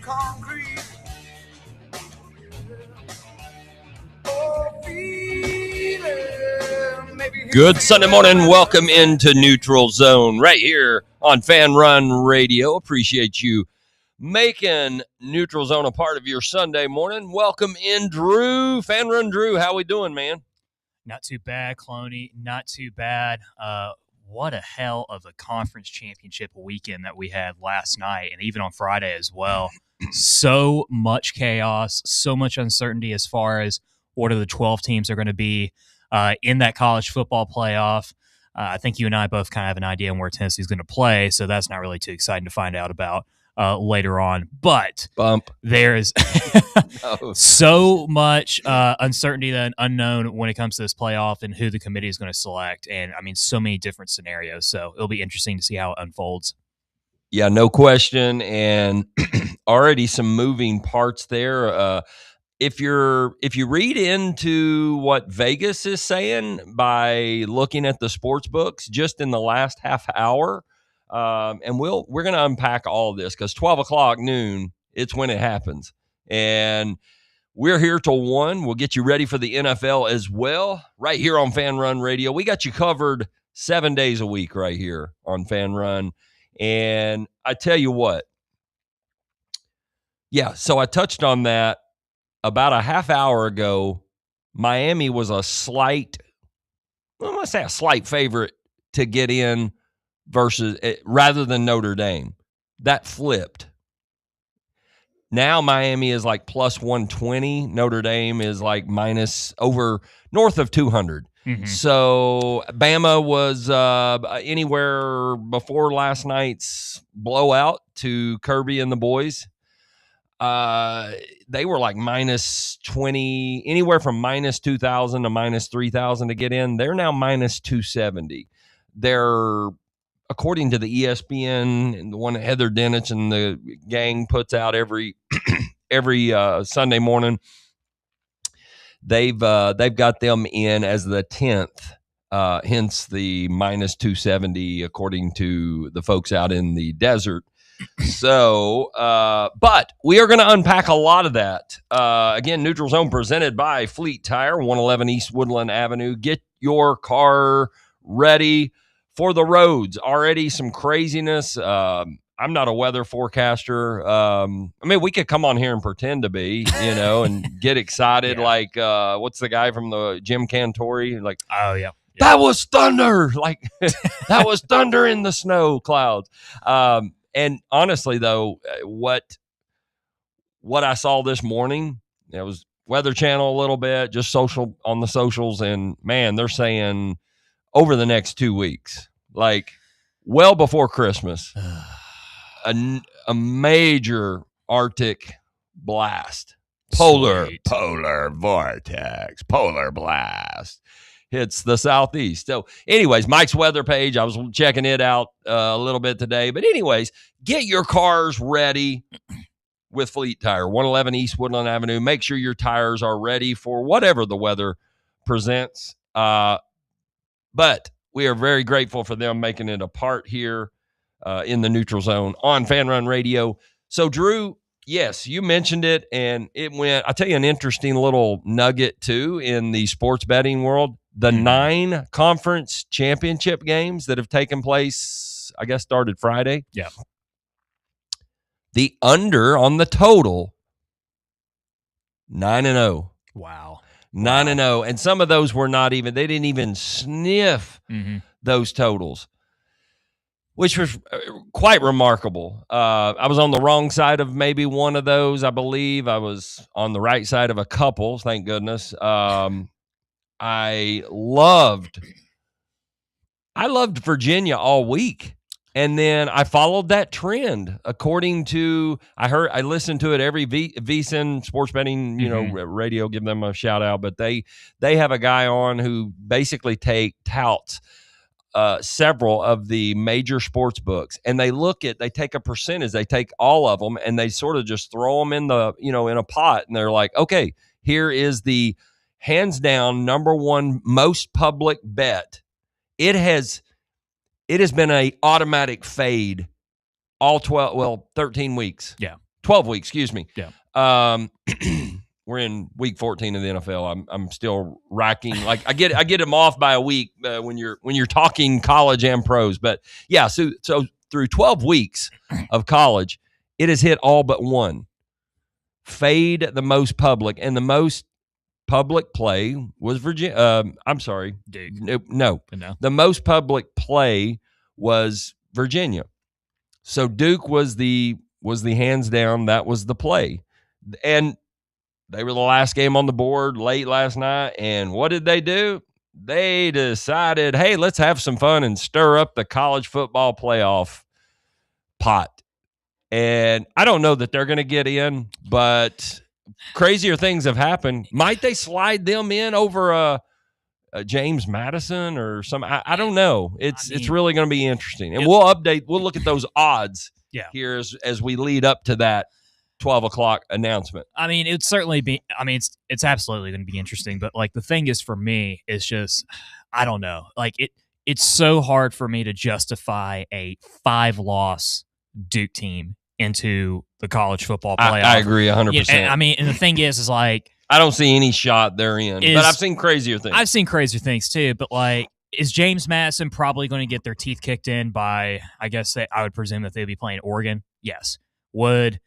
concrete. Oh, feeling, maybe Good Sunday morning. Welcome into Neutral Zone right here on Fanrun Radio. Appreciate you making Neutral Zone a part of your Sunday morning. Welcome in, Drew. Fanrun Drew, how we doing, man? Not too bad, Cloney. Not too bad. What a hell of a conference championship weekend that we had last night and even on Friday as well. So much chaos, so much uncertainty as far as what are the 12 teams are going to be in that college football playoff. I think you and I both kind of have an idea on where Tennessee's going to play, so that's not really too exciting to find out about later on. But there is so much uncertainty and unknown when it comes to this playoff and who the committee is going to select. And, I mean, so many different scenarios. So it'll be interesting to see how it unfolds. Yeah, no question. And already some moving parts there. If you read into what Vegas is saying by looking at the sports books just in the last half hour, and we're going to unpack all this because 12 o'clock noon, it's when it happens. And we're here till 1. We'll get you ready for the NFL as well right here on Fan Run Radio. We got you covered 7 days a week right here on Fan Run. And I tell you what, yeah, so I touched on that about a half hour ago. Miami was a slight favorite to get in versus rather than Notre Dame. That flipped. Now Miami is like plus 120. Notre Dame is like minus over north of 200. Mm-hmm. So Bama was anywhere before last night's blowout to Kirby and the boys. They were like minus 20, anywhere from minus 2,000 to minus 3,000 to get in. They're now minus 270. They're, according to the ESPN and the one that Heather Dinich and the gang puts out every Sunday morning, they've got them in as the 10th, hence the minus 270, according to the folks out in the desert. So, but we are going to unpack a lot of that. Again, Neutral Zone presented by Fleet Tire, 111 East Woodland Avenue. Get your car ready for the roads. Already some craziness. I'm not a weather forecaster. I mean, we could come on here and pretend to be, and get excited. Yeah. Like, what's the guy from the Jim Cantori? Like, oh yeah. That was thunder. Like that was thunder in the snow clouds. And honestly, though, what I saw this morning, it was Weather Channel a little bit, just on the socials, and man, they're saying over the next 2 weeks, like well before Christmas, a major Arctic blast, polar vortex, polar blast hits the southeast. So anyways, Mike's weather page, I was checking it out a little bit today. But anyways, get your cars ready with Fleet Tire, 111 East Woodland Avenue. Make sure your tires are ready for whatever the weather presents. But we are very grateful for them making it a part here in the Neutral Zone on Fan Run Radio. So, Drew, yes, you mentioned it, and it went, I'll tell you an interesting little nugget, too, in the sports betting world. The 9 conference championship games that have taken place, I guess, started Friday. Yeah. The under on the total, 9-0. Wow. 9-0. And some of those were not even, they didn't even sniff those totals, which was quite remarkable. I was on the wrong side of maybe one of those, I believe. I was on the right side of a couple, thank goodness. I loved Virginia all week. And then I followed that trend according to, I listened to it every VSiN sports betting, radio, give them a shout out, but they have a guy on who basically touts several of the major sports books, and they take a percentage, they take all of them, and they sort of just throw them in the, in a pot, and they're like, okay, here is the hands down number one most public bet. It has been a automatic fade all 13 weeks. Yeah. 12 weeks, excuse me. Yeah. We're in week 14 of the NFL. I'm still racking. Like I get them off by a week when you're talking college and pros. But yeah, so through 12 weeks of college, it has hit all but one. Fade the most public, and the most public play was Virginia. I'm sorry, Duke. No. The most public play was Virginia. So Duke was the hands down. That was the play, and they were the last game on the board late last night. And what did they do? They decided, hey, let's have some fun and stir up the college football playoff pot. And I don't know that they're going to get in, but crazier things have happened. Might they slide them in over a James Madison or some? I don't know. It's really going to be interesting, and we'll look at those odds here as we lead up to that 12 o'clock announcement. I mean, it would certainly be. I mean, it's absolutely going to be interesting. But like the thing is, for me, it's just I don't know. Like it's so hard for me to justify a 5-loss Duke team into the college football playoff. I agree 100%. I mean, and the thing is like I don't see any shot they're in, but I've seen crazier things. I've seen crazier things too, but like, is James Madison probably going to get their teeth kicked in by, I guess I would presume that they'd be playing Oregon? Yes. Would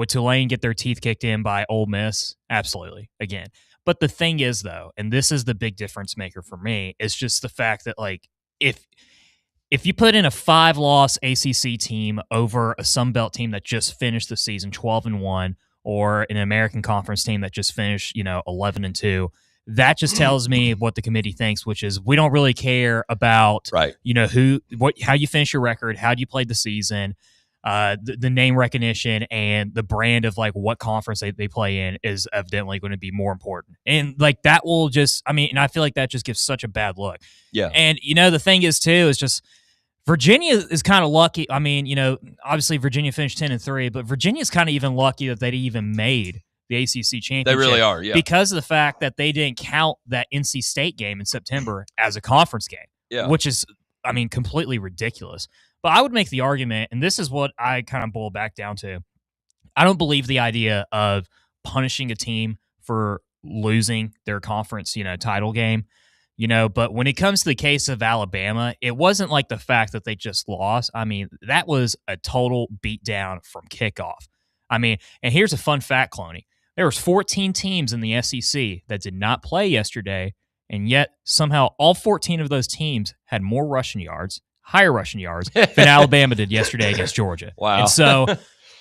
Tulane get their teeth kicked in by Ole Miss? Absolutely. Again. But the thing is, though, and this is the big difference maker for me, is just the fact that, like, if you put in a 5-loss ACC team over a Sun Belt team that just finished the season 12-1, or an American Conference team that just finished, 11-2, that just tells me what the committee thinks, which is we don't really care about, how you finish your record, how you played the season, the name recognition, and the brand of like what conference they play in is evidently going to be more important. And like that will just, and I feel like that just gives such a bad look. Yeah. And the thing is too, is just Virginia is kind of lucky. I mean, obviously Virginia finished 10-3, but Virginia's kind of even lucky that they even made the ACC championship. They really are, yeah. Because of the fact that they didn't count that NC State game in September as a conference game, which is, completely ridiculous. But I would make the argument, and this is what I kind of boil back down to. I don't believe the idea of punishing a team for losing their conference, title game. But when it comes to the case of Alabama, it wasn't like the fact that they just lost. That was a total beatdown from kickoff. And here's a fun fact, Cloney. There was 14 teams in the SEC that did not play yesterday, and yet somehow all 14 of those teams had more rushing yards, higher rushing yards than Alabama did yesterday against Georgia. Wow. And so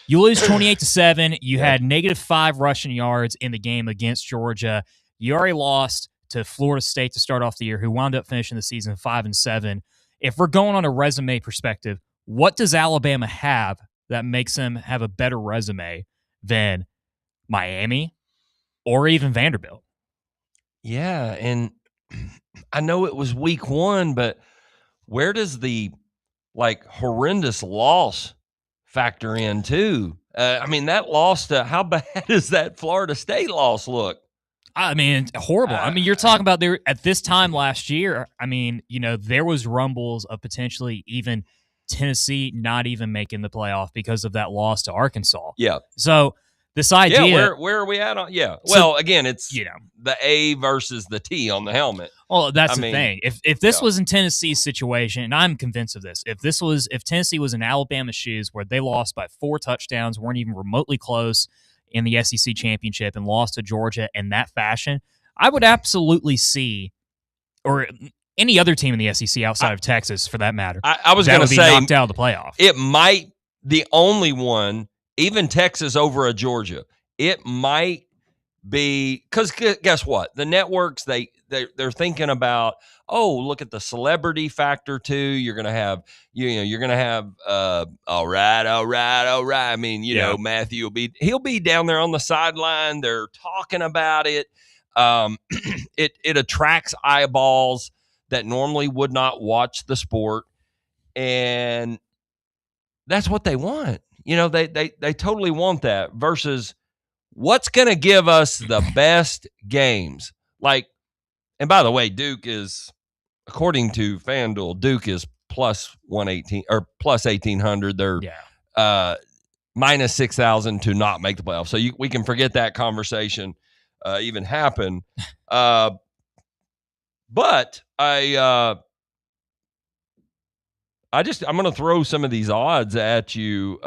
you lose 28-7. You had -5 rushing yards in the game against Georgia. You already lost to Florida State to start off the year, who wound up finishing the season 5-7. If we're going on a resume perspective, what does Alabama have that makes them have a better resume than Miami or even Vanderbilt? Yeah, and I know it was week 1, but where does the horrendous loss factor in too? That loss to, how bad does that Florida State loss look? Horrible. You're talking about there at this time last year. There was rumbles of potentially even Tennessee not even making the playoff because of that loss to Arkansas. Yeah. So this idea, where are we at on? Yeah. Well, again, it's the A versus the T on the helmet. Well, that's the thing. If this was in Tennessee's situation, and I'm convinced of this, if Tennessee was in Alabama's shoes where they lost by 4 touchdowns, weren't even remotely close in the SEC championship, and lost to Georgia in that fashion, I would absolutely see, or any other team in the SEC outside of Texas, for that matter, I was going to say knocked out of the playoff. It might the only one, even Texas over a Georgia. It might be, because guess what? The networks, they're thinking about, oh, look at the celebrity factor too. You're gonna have, you're gonna have all right. Matthew he'll be down there on the sideline. They're talking about it. It attracts eyeballs that normally would not watch the sport, and that's what they want. They totally want that, versus what's going to give us the best games. And by the way, Duke is, according to FanDuel, Duke is plus 118 or plus 1,800. They're minus 6,000 to not make the playoffs. So we can forget that conversation even happened. But I'm going to throw some of these odds at you.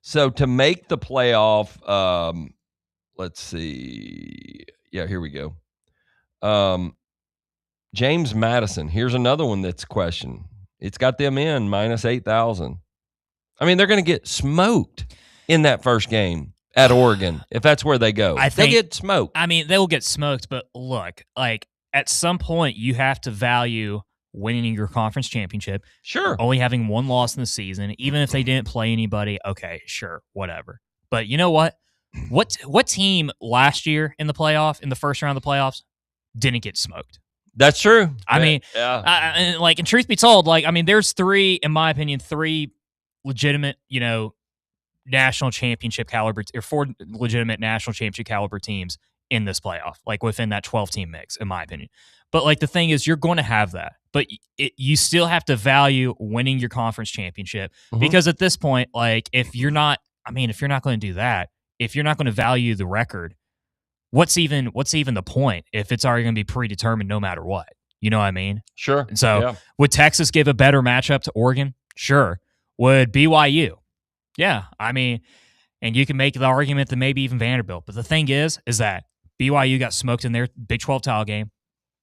So to make the playoff, let's see. Yeah, here we go. James Madison. Here's another one that's questioned. It's got them in minus 8,000. I mean, they're going to get smoked in that first game at Oregon if that's where they go. They'll get smoked. I mean, they will get smoked, but look, like at some point you have to value winning your conference championship. Sure. Only having one loss in the season, even if they didn't play anybody, okay, sure, whatever. But you know what? What team last year in the first round of the playoffs, didn't get smoked? That's true. I mean, yeah. And truth be told, there's in my opinion, three legitimate, national championship caliber, or four legitimate national championship caliber teams in this playoff, like within that 12-team mix, in my opinion. But like the thing is, you're going to have that, but you still have to value winning your conference championship because at this point, like if you're not going to do that, if you're not going to value the record, what's even the point if it's already going to be predetermined no matter what? You know what I mean? Sure. And so would Texas give a better matchup to Oregon? Sure. Would BYU? Yeah. I mean, and you can make the argument that maybe even Vanderbilt. But the thing is that BYU got smoked in their Big 12 title game,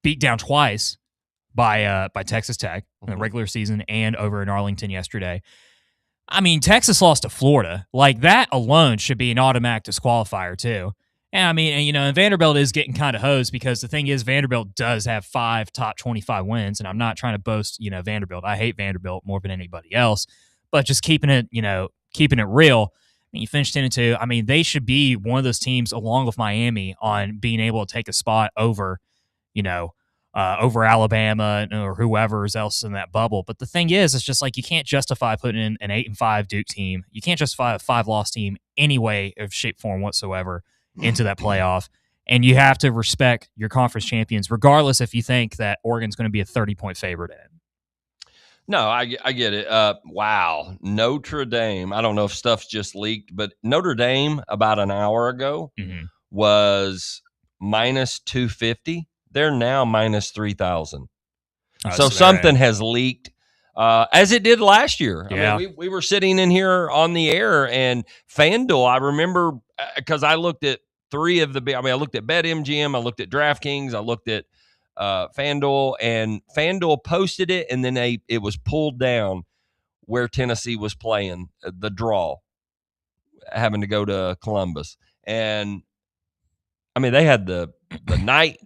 beat down twice by Texas Tech in the regular season and over in Arlington yesterday. I mean, Texas lost to Florida. Like, that alone should be an automatic disqualifier, too. And I mean, and Vanderbilt is getting kind of hosed because the thing is, Vanderbilt does have 5 top 25 wins, and I'm not trying to boast, Vanderbilt. I hate Vanderbilt more than anybody else, but just keeping it real. I mean, you finished 10-2. I mean, they should be one of those teams, along with Miami, on being able to take a spot over, over Alabama or whoever's else in that bubble. But the thing is, it's just like you can't justify putting in an 8-5 Duke team. You can't justify a 5-loss team any way of shape, form whatsoever into that playoff. And you have to respect your conference champions, regardless if you think that Oregon's going to be a 30-point favorite in. No, I get it. Wow. Notre Dame. I don't know if stuff's just leaked, but Notre Dame about an hour ago was minus 250. They're now minus 3,000. So something has leaked, as it did last year. Yeah. I mean, we were sitting in here on the air, and FanDuel, I remember, because I looked at I looked at BetMGM, I looked at DraftKings, I looked at FanDuel, and FanDuel posted it, and then it was pulled down where Tennessee was playing the draw, having to go to Columbus. And I mean, they had the night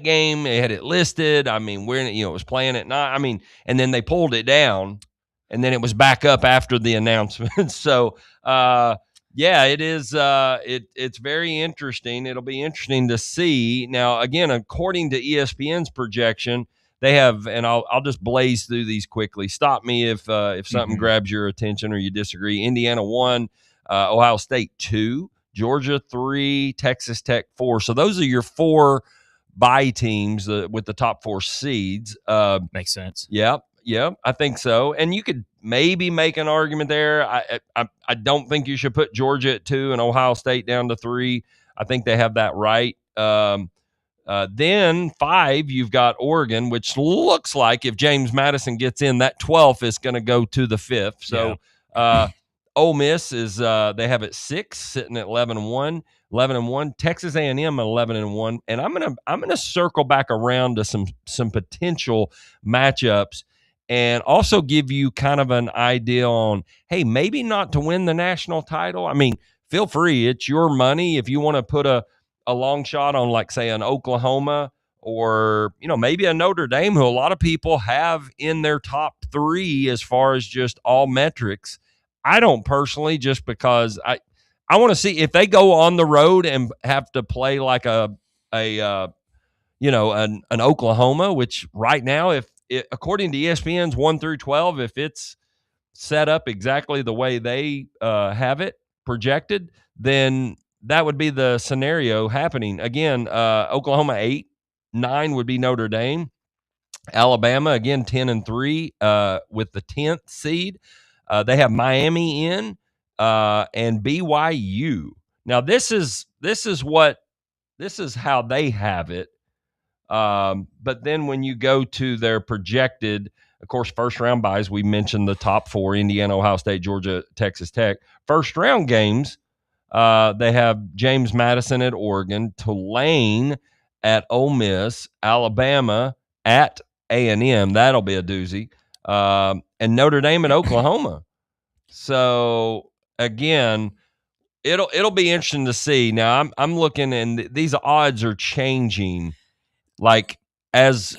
game, they had it listed. I mean, it was playing at night. I mean, and then they pulled it down, and then it was back up after the announcement. So yeah, it is. It's very interesting. It'll be interesting to see. Now, again, according to ESPN's projection, they have, and I'll just blaze through these quickly. Stop me if something grabs your attention or you disagree. Indiana 1, Ohio State 2, Georgia 3, Texas Tech 4. So those are your 4 bye teams with the top 4 seeds. Makes sense. Yep. I think so. And you could maybe make an argument there. I don't think you should put Georgia at 2 and Ohio State down to 3. I think they have that right. Then 5, you've got Oregon, which looks like if James Madison gets in, that 12th is going to go to the 5th. So Ole Miss is they have it 6, sitting at 11-1. Texas A&M at 11-1, and I'm gonna circle back around to some potential matchups, and also give you kind of an idea on, hey, maybe not to win the national title. I mean, feel free; it's your money. If you want to put a long shot on, like, say, an Oklahoma or maybe a Notre Dame, who a lot of people have in their top 3 as far as just all metrics. I don't personally, just because I want to see if they go on the road and have to play like an Oklahoma, which right now, according to ESPN's 1 through 12, if it's set up exactly the way they have it projected, then that would be the scenario happening. Again, Oklahoma 8, 9 would be Notre Dame. Alabama, again, 10-3 with the 10th seed. They have Miami in and BYU. Now this is how they have it. But then when you go to their projected, of course, first round buys, we mentioned the top 4: Indiana, Ohio State, Georgia, Texas Tech. First round games, they have James Madison at Oregon, Tulane at Ole Miss, Alabama at A&M. That'll be a doozy. And Notre Dame at Oklahoma. So again, it'll be interesting to see. Now I'm looking, and these odds are changing. Like as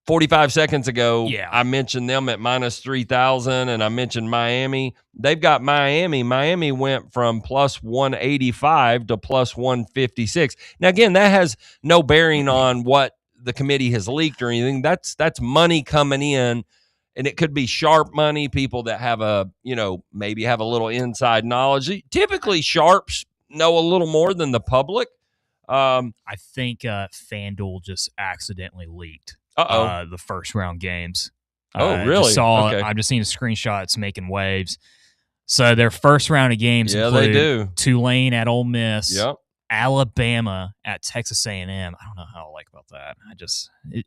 45 seconds ago, Yeah. I mentioned them at minus 3,000, and I mentioned Miami. They've got Miami. Miami went from plus 185 to plus 156. Now, again, that has no bearing on what the committee has leaked or anything. That's money coming in, and it could be sharp money, people that have maybe have a little inside knowledge. Typically, sharps know a little more than the public. I think FanDuel just accidentally leaked the first round games. Oh, really? Okay. I've just seen the screenshots making waves. So their first round of games include they do. Tulane at Ole Miss, Yep. Alabama at Texas A&M. I don't know how I like about that.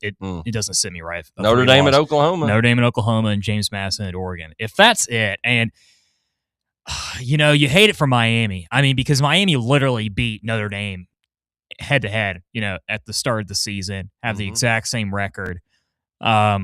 It doesn't sit me right. Notre Dame at Oklahoma. Notre Dame at Oklahoma and James Madison at Oregon. If that's it, and you hate it for Miami. I mean, because Miami literally beat Notre Dame head to head, at the start of the season, have the exact same record. But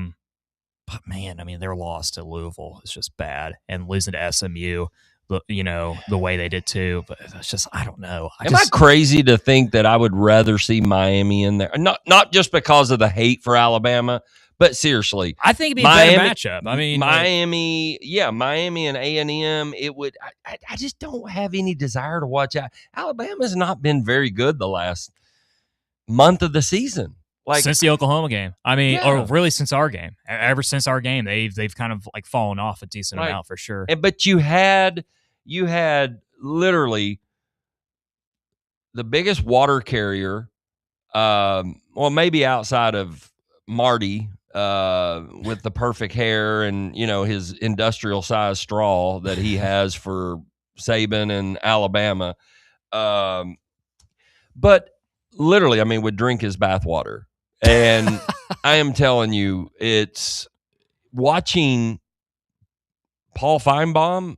man, I mean, their loss to Louisville is just bad, and losing to SMU, the way they did too. But it's just, I don't know. Am I crazy to think that I would rather see Miami in there? Not just because of the hate for Alabama, but seriously, I think it'd be a better matchup. I mean, Miami and A&M. It would. I just don't have any desire to watch out. Alabama's not been very good the last month of the season. Like since the Oklahoma game, I mean, or really since our game. Ever since our game, they've kind of like fallen off a decent amount for sure. But you had literally the biggest water carrier. Well, maybe outside of Marty, with the perfect hair and his industrial size straw that he has for Saban and Alabama, but literally, I mean, would drink his bathwater. And I am telling you, it's watching Paul Feinbaum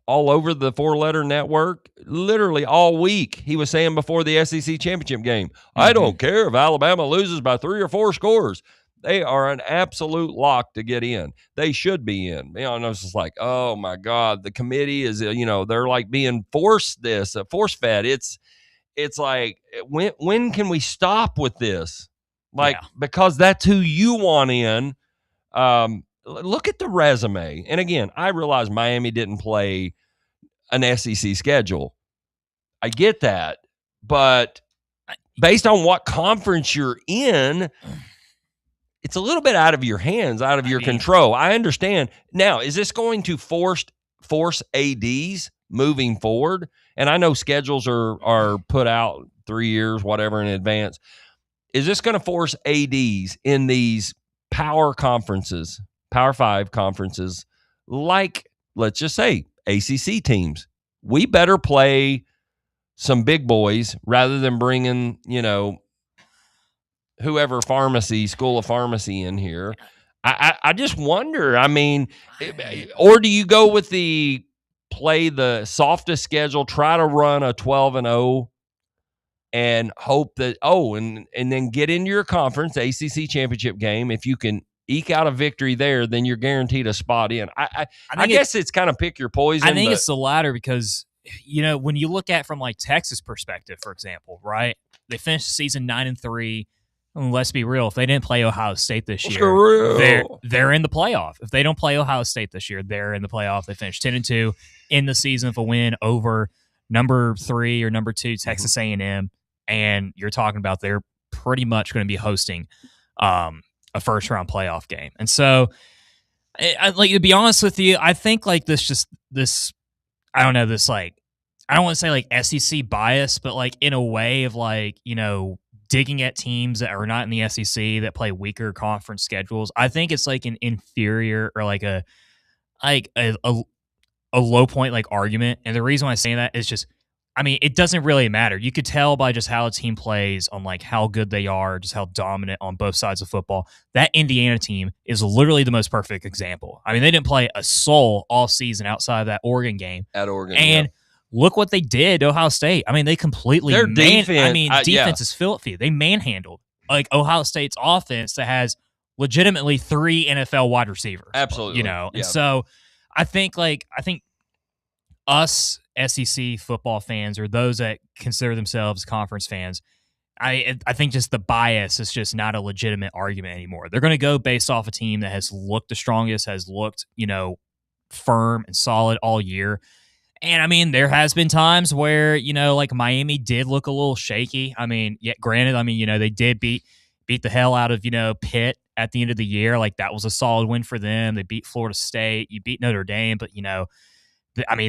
all over the 4-letter network literally all week. He was saying before the SEC championship game, I don't care if Alabama loses by 3 or 4 scores. They are an absolute lock to get in. They should be in. And I was just like, oh my God, the committee is, they're like being force fed. It's like, when can we stop with this? Because that's who you want in. Look at the resume. And again, I realize Miami didn't play an SEC schedule. I get that. But based on what conference you're in, it's a little bit out of your hands, out of your control. I understand. Now, is this going to force ADs moving forward? And I know schedules are put out 3 years, whatever, in advance. Is this going to force ADs in these power conferences, Power 5 conferences, like, let's just say, ACC teams? We better play some big boys rather than bringing, whoever school of pharmacy in here. I just wonder, I mean, or do you go with play the softest schedule, try to run a 12-0 and hope that, and then get into your conference ACC championship game. If you can eke out a victory there, then you're guaranteed a spot in. I guess it's kind of pick your poison. I think it's the latter because, when you look at it from like Texas perspective, for example, right? They finished the season 9-3. Let's be real. If they didn't play Ohio State this year, they're in the playoff. If they don't play Ohio State this year, they're in the playoff. They finished 10-2 in the season with a win over number 3 or number 2 Texas A&M, and you're talking about they're pretty much going to be hosting a first round playoff game. And so, to be honest with you, I think like this. I don't know, this like, I don't want to say like SEC bias, but like in a way of like digging at teams that are not in the SEC that play weaker conference schedules. I think it's like an inferior or like a like a low point like argument. And the reason why I'm saying that is just, I mean, it doesn't really matter. You could tell by just how a team plays on like how good they are, just how dominant on both sides of football. That Indiana team is literally the most perfect example. I mean, they didn't play a soul all season outside of that Oregon game. At Oregon. And yep. Look what they did to Ohio State. I mean, they completely Their defense, defense is filthy. They manhandled like Ohio State's offense that has legitimately 3 NFL wide receivers. Absolutely. You know, and so I think us SEC football fans or those that consider themselves conference fans, I think just the bias is just not a legitimate argument anymore. They're going to go based off a team that has looked the strongest, has looked, firm and solid all year. And I mean, there has been times where, like Miami did look a little shaky. I mean, yet granted, they did beat the hell out of, Pitt at the end of the year. Like that was a solid win for them. They beat Florida State, you beat Notre Dame, but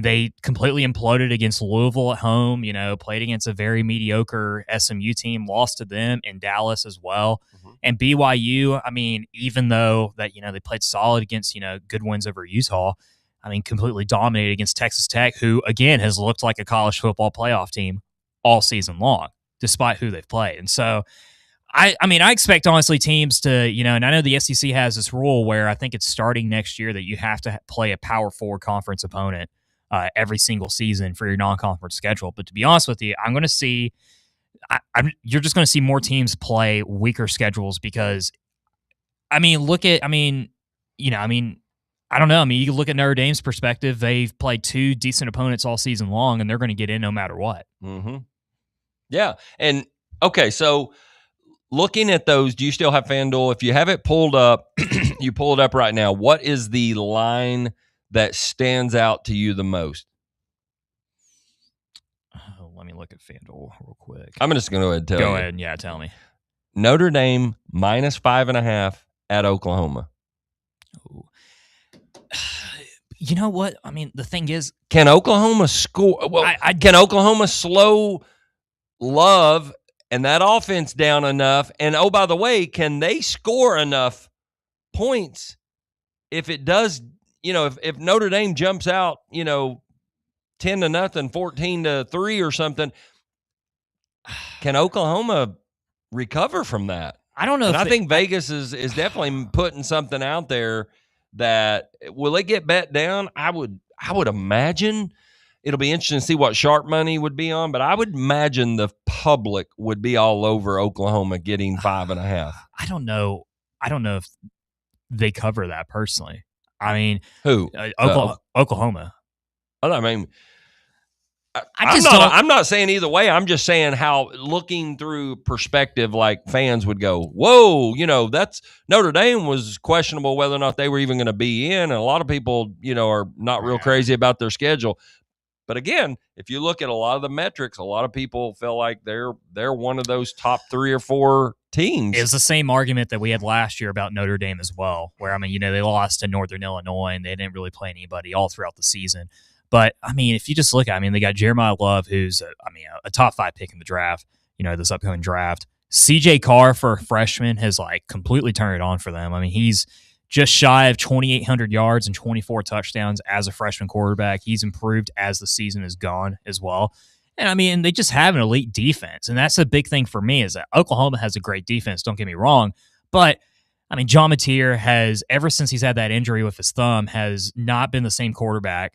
they completely imploded against Louisville at home, played against a very mediocre SMU team, lost to them in Dallas as well. Mm-hmm. And BYU, I mean, even though that, they played solid against, good wins over Utah, I mean, completely dominated against Texas Tech, who, again, has looked like a college football playoff team all season long, despite who they've played. And so, I expect, honestly, teams to, and I know the SEC has this rule where I think it's starting next year that you have to play a Power 4 conference opponent every single season for your non-conference schedule. But to be honest with you, I'm going to see you're just going to see more teams play weaker schedules because, I don't know. I mean, you can look at Notre Dame's perspective. They've played 2 decent opponents all season long, and they're going to get in no matter what. Mm-hmm. Yeah. And, okay, so looking at those, do you still have FanDuel? If you have it pulled up, you pull it up right now. What is the line that stands out to you the most? Oh, let me look at FanDuel real quick. I'm just going to go ahead and tell you. Go ahead. Yeah, tell me. Notre Dame -5.5 at Oklahoma. Ooh. You know what? I mean, the thing is, can Oklahoma score? Well, can Oklahoma slow Love and that offense down enough? And, oh, by the way, can they score enough points if it does, if Notre Dame jumps out, 10-0, 14-3 or something, can Oklahoma recover from that? I don't know. And I think Vegas is definitely putting something out there that will it get bet down? I would imagine it'll be interesting to see what sharp money would be on, but I would imagine the public would be all over Oklahoma getting 5.5. I don't know if they cover that personally. I mean, who? Oklahoma. I mean, I'm not saying either way. I'm just saying how looking through perspective, like fans would go, whoa, that's Notre Dame was questionable whether or not they were even going to be in. And a lot of people, are not real crazy about their schedule. But again, if you look at a lot of the metrics, a lot of people feel like they're one of those top 3 or 4 teams. It's the same argument that we had last year about Notre Dame as well, where, they lost to Northern Illinois and they didn't really play anybody all throughout the season. But, if you just look at they got Jeremiah Love, who's, a top 5 pick in the draft, this upcoming draft. CJ Carr, for a freshman, has, completely turned it on for them. He's just shy of 2,800 yards and 24 touchdowns as a freshman quarterback. He's improved as the season has gone as well. And, they just have an elite defense. And that's a big thing for me is that Oklahoma has a great defense, don't get me wrong. But, John Mateer has, ever since he's had that injury with his thumb, has not been the same quarterback.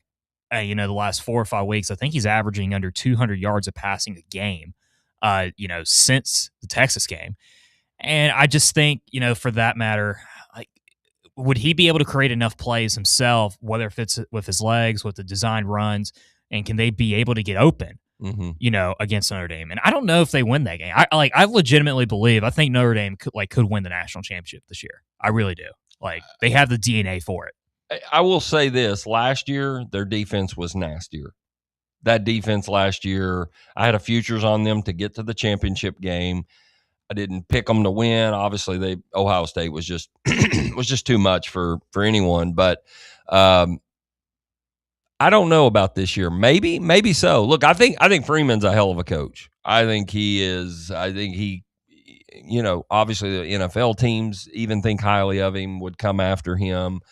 The last 4 or 5 weeks, I think he's averaging under 200 yards of passing a game, since the Texas game. And I just think, for that matter, would he be able to create enough plays himself, whether if it's with his legs, with the design runs, and can they be able to get open, against Notre Dame? And I don't know if they win that game. I legitimately believe, I think Notre Dame could win the national championship this year. I really do. They have the DNA for it. I will say this. Last year, their defense was nastier. That defense last year, I had a futures on them to get to the championship game. I didn't pick them to win. Obviously, Ohio State was just was just too much for anyone. But I don't know about this year. Maybe so. Look, I think Freeman's a hell of a coach. I think he is. I think he, obviously the NFL teams even think highly of him, would come after him.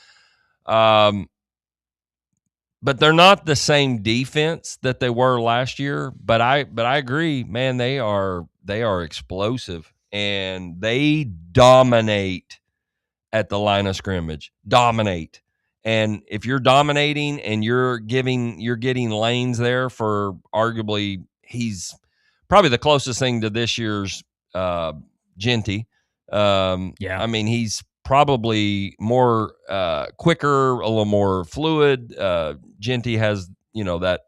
but they're not the same defense that they were last year. But I agree, man. They are explosive, and they dominate at the line of scrimmage. Dominate. And if you're dominating and you're getting lanes there for arguably, he's probably the closest thing to this year's Genty. I mean, he's probably more quicker, a little more fluid. Genty has, that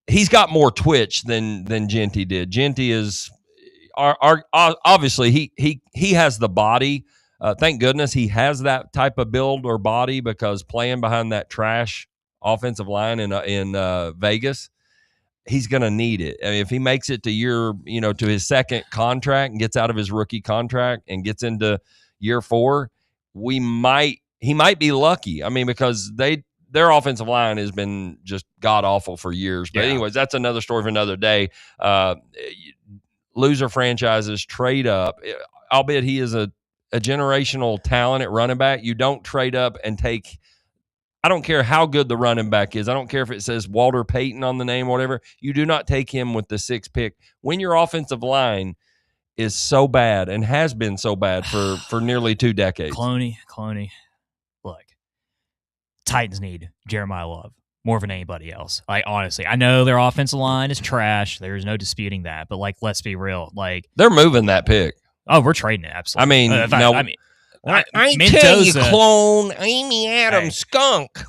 he's got more twitch than Genty did. Genty is obviously he has the body. Thank goodness he has that type of build or body, because playing behind that trash offensive line in Vegas, he's going to need it. I mean, if he makes it to to his second contract and gets out of his rookie contract and gets into year 4, he might be lucky. I mean, because their offensive line has been just god awful for years. But anyways, that's another story for another day. Loser franchises trade up, albeit he is a generational talent at running back. You don't trade up and take, I don't care how good the running back is. I don't care if it says Walter Payton on the name or whatever. You do not take him with the 6th pick when your offensive line is so bad and has been so bad for nearly 2 decades. Cloney, look, Titans need Jeremiah Love more than anybody else. Like, honestly, I know their offensive line is trash. There's no disputing that. But, like, let's be real. Like, they're moving that pick. Oh, we're trading it, absolutely. I tell you, clone, Amy Adams Skunk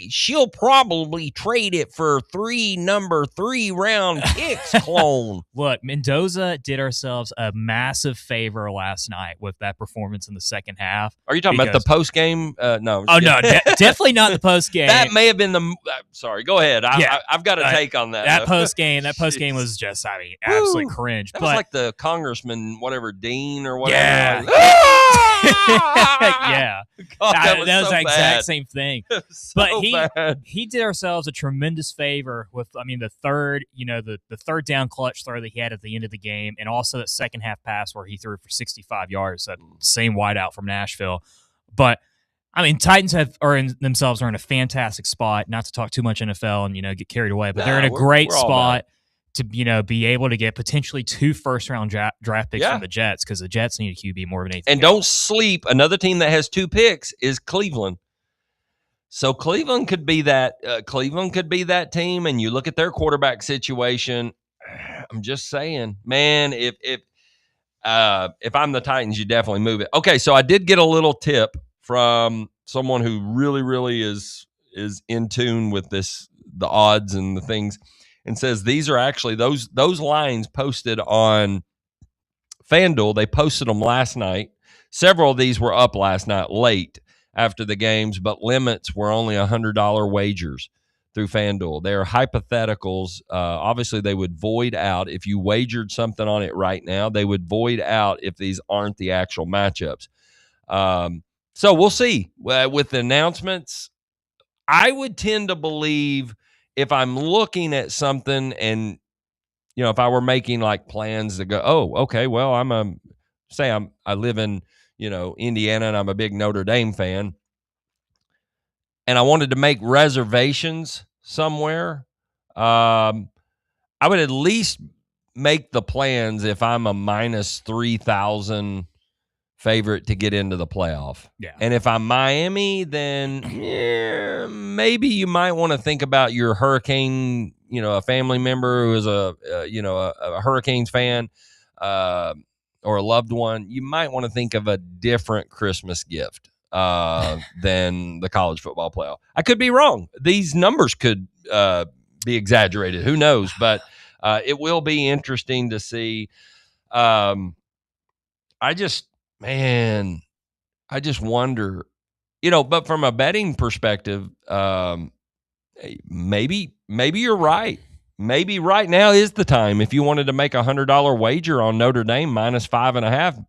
she'll probably trade it for 3 number 3 round picks, clone. Look, Mendoza did ourselves a massive favor last night with that performance in the second half. Are you talking about the post game? No. Oh, no, definitely not the post game. That may have been sorry, go ahead. I've got a take on that. That post game was just, absolutely cringe. That was like the congressman, whatever, Dean or whatever. Yeah. Yeah. God, that was the bad. Exact same thing. But bad. he did ourselves a tremendous favor with, the third, the third down clutch throw that he had at the end of the game, and also that second half pass where he threw for 65 yards, that same wideout from Nashville. But Titans are in a fantastic spot. Not to talk too much NFL and get carried away, but they're in a great spot to be able to get potentially 2 first-round draft picks from the Jets, because the Jets need a QB more than anything. And don't sleep. Another team that has 2 picks is Cleveland. So Cleveland could be that. Cleveland could be that team. And you look at their quarterback situation. I'm just saying, man. If I'm the Titans, you definitely move it. Okay, so I did get a little tip from someone who really, really is in tune with the odds and the things, and says these are actually those lines posted on FanDuel. They posted them last night. Several of these were up last night late after the games, but limits were only $100 wagers through FanDuel. They're hypotheticals. Obviously, they would void out if you wagered something on it right now. They would void out if these aren't the actual matchups. So we'll see. With the announcements, I would tend to believe, if I'm looking at something and, if I were making like plans to go, oh, okay, well, I live in, Indiana, and I'm a big Notre Dame fan, and I wanted to make reservations somewhere, I would at least make the plans if I'm a minus 3,000 favorite to get into the playoff. Yeah. And if I'm Miami, then maybe you might want to think about your Hurricane, a family member who is a Hurricanes fan, or a loved one. You might want to think of a different Christmas gift than the college football playoff. I could be wrong. These numbers could be exaggerated. Who knows? But it will be interesting to see. I just wonder, but from a betting perspective, maybe you're right. Maybe right now is the time. If you wanted to make $100 wager on Notre Dame minus 5.5,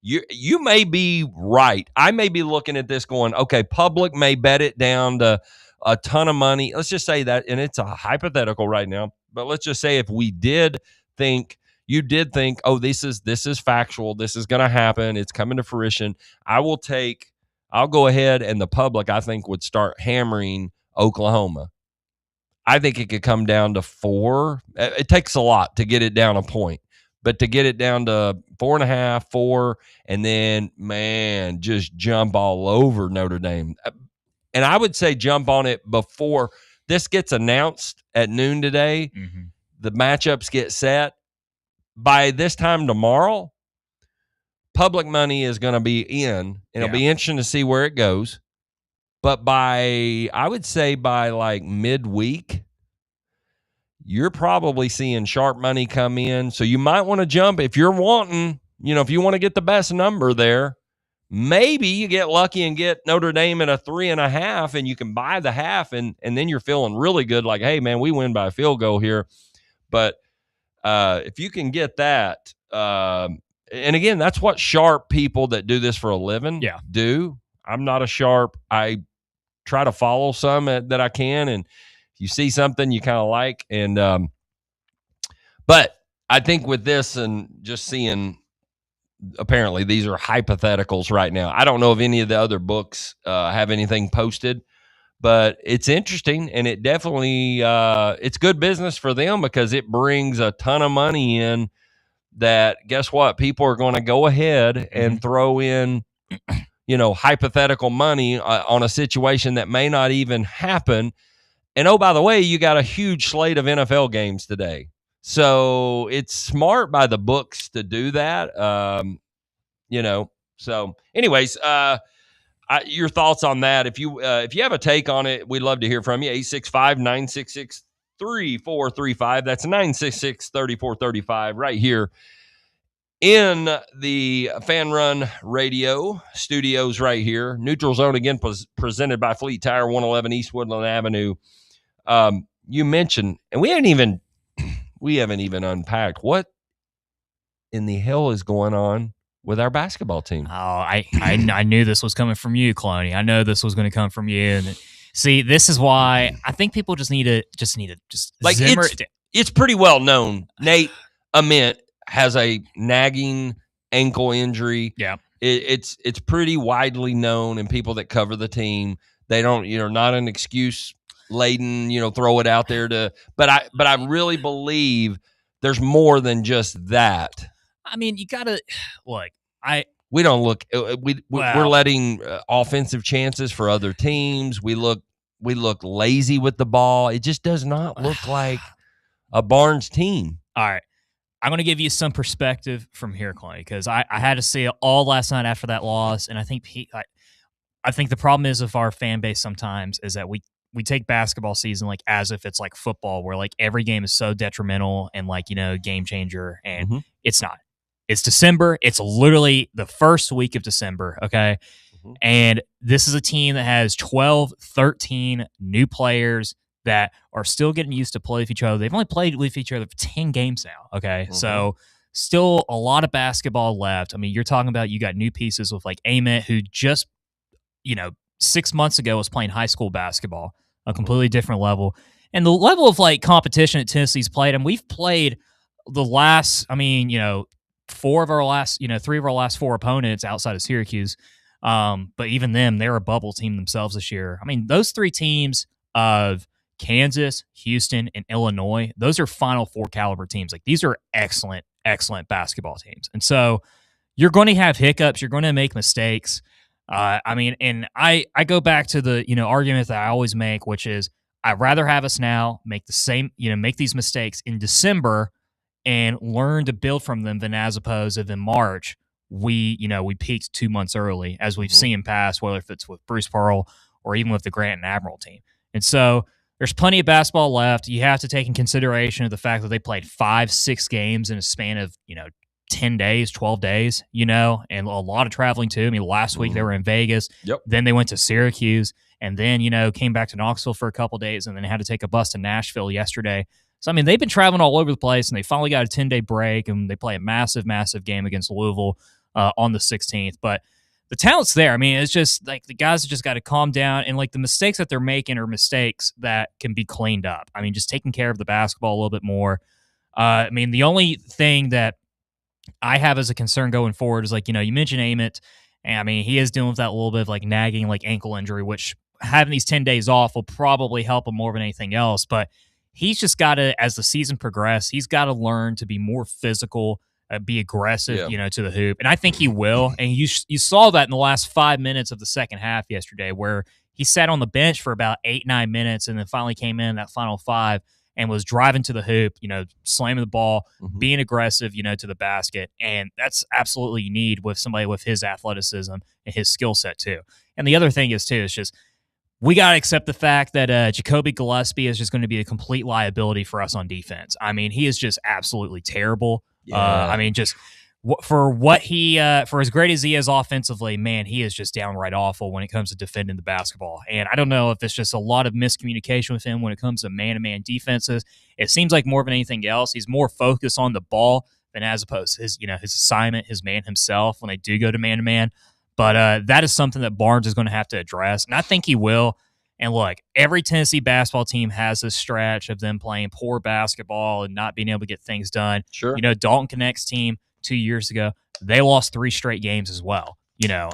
you may be right. I may be looking at this going, okay, public may bet it down to a ton of money. Let's just say that, and it's a hypothetical right now, but let's just say if we did think, you did think, oh, this is factual, this is going to happen, it's coming to fruition, I'll go ahead, and the public, I think, would start hammering Oklahoma. I think it could come down to 4. It takes a lot to get it down a point, but to get it down to 4.5, 4, and then, man, just jump all over Notre Dame. And I would say jump on it before this gets announced at noon today. Mm-hmm. The matchups get set. By this time tomorrow, public money is going to be in, and it'll be interesting to see where it goes. But I would say by like midweek, you're probably seeing sharp money come in. So you might want to jump if you're wanting, if you want to get the best number there. Maybe you get lucky and get Notre Dame at a 3.5, and you can buy the half, and then you're feeling really good. Like, hey man, we win by a field goal here. But if you can get that, and again, that's what sharp people that do this for a living do. I'm not a sharp. I try to follow some that I can, and if you see something you kind of like, and but I think with this and just seeing, apparently these are hypotheticals right now. I don't know if any of the other books have anything posted, but it's interesting, and it definitely it's good business for them because it brings a ton of money in that, guess what, people are going to go ahead and throw in hypothetical money on a situation that may not even happen. And oh, by the way, you got a huge slate of NFL games today. So it's smart by the books to do that. So anyways, your thoughts on that. If you have a take on it, we'd love to hear from you. 865-966-3435. That's 966-3435 right here in the Fanrun Radio studios right here. Neutral Zone, again, presented by Fleet Tire, 111 East Woodland Avenue. You mentioned, and we haven't even unpacked what in the hell is going on with our basketball team. Oh, I knew this was coming from you, Cloney. I know this was going to come from you. And see, this is why I think people just need to like simmer it's pretty well known. Nate Ament has a nagging ankle injury. Yeah. It's pretty widely known, and people that cover the team, they don't, not an excuse laden, throw it out there but I really believe there's more than just that. I mean, you gotta look. We don't look. We're letting offensive chances for other teams. We look lazy with the ball. It just does not look like a Barnes team. All right, I'm gonna give you some perspective from here, Clay, because I had to see it all last night after that loss, and I think I think the problem is of our fan base sometimes is that we take basketball season like as if it's like football, where like every game is so detrimental and like game changer, and it's not. It's December. It's literally the first week of December, okay? And this is a team that has 12, 13 new players that are still getting used to play with each other. They've only played with each other for 10 games now, okay? So still a lot of basketball left. I mean, you're talking about you got new pieces with like Ament, who just, 6 months ago was playing high school basketball, a completely different level. And the level of like competition that Tennessee's played, and we've played the last, three of our last 4 opponents outside of Syracuse. But even them, they're a bubble team themselves this year. I mean, those 3 teams of Kansas, Houston, and Illinois, those are Final Four caliber teams. Like, these are excellent, excellent basketball teams. And so you're going to have hiccups. You're going to make mistakes. And I go back to the, argument that I always make, which is I'd rather have us now make make these mistakes in December and learn to build from them than as opposed to in March, we peaked 2 months early, as we've seen past, whether if it's with Bruce Pearl or even with the Grant and Admiral team. And so there's plenty of basketball left. You have to take in consideration of the fact that they played 5-6 games in a span of, 10 days, 12 days, and a lot of traveling too. I mean, last week they were in Vegas. Yep. Then they went to Syracuse, and then, came back to Knoxville for a couple days, and then had to take a bus to Nashville yesterday. So, I mean, they've been traveling all over the place, and they finally got a 10-day break, and they play a massive, massive game against Louisville on the 16th. But the talent's there. I mean, it's just like the guys have just got to calm down, and like the mistakes that they're making are mistakes that can be cleaned up. I mean, just taking care of the basketball a little bit more. The only thing that I have as a concern going forward is like, you mentioned Ament, and I mean, he is dealing with that little bit of like nagging, like ankle injury, which having these 10 days off will probably help him more than anything else. But he's just got to, as the season progresses, he's got to learn to be more physical, be aggressive, to the hoop. And I think he will. And you saw that in the last 5 minutes of the second half yesterday, where he sat on the bench for about 8-9 minutes and then finally came in that final 5 and was driving to the hoop, slamming the ball, being aggressive, to the basket. And that's absolutely you need with somebody with his athleticism and his skill set too. And the other thing is too, it's just, we got to accept the fact that Jacoby Gillespie is just going to be a complete liability for us on defense. I mean, he is just absolutely terrible. Yeah. Just for what for as great as he is offensively, man, he is just downright awful when it comes to defending the basketball. And I don't know if it's just a lot of miscommunication with him when it comes to man-to-man defenses. It seems like more than anything else, he's more focused on the ball than as opposed to his assignment, his man himself when they do go to man-to-man. But that is something that Barnes is going to have to address, and I think he will. And look, every Tennessee basketball team has this stretch of them playing poor basketball and not being able to get things done. Sure. Dalton Connect's team 2 years ago, they lost 3 straight games as well.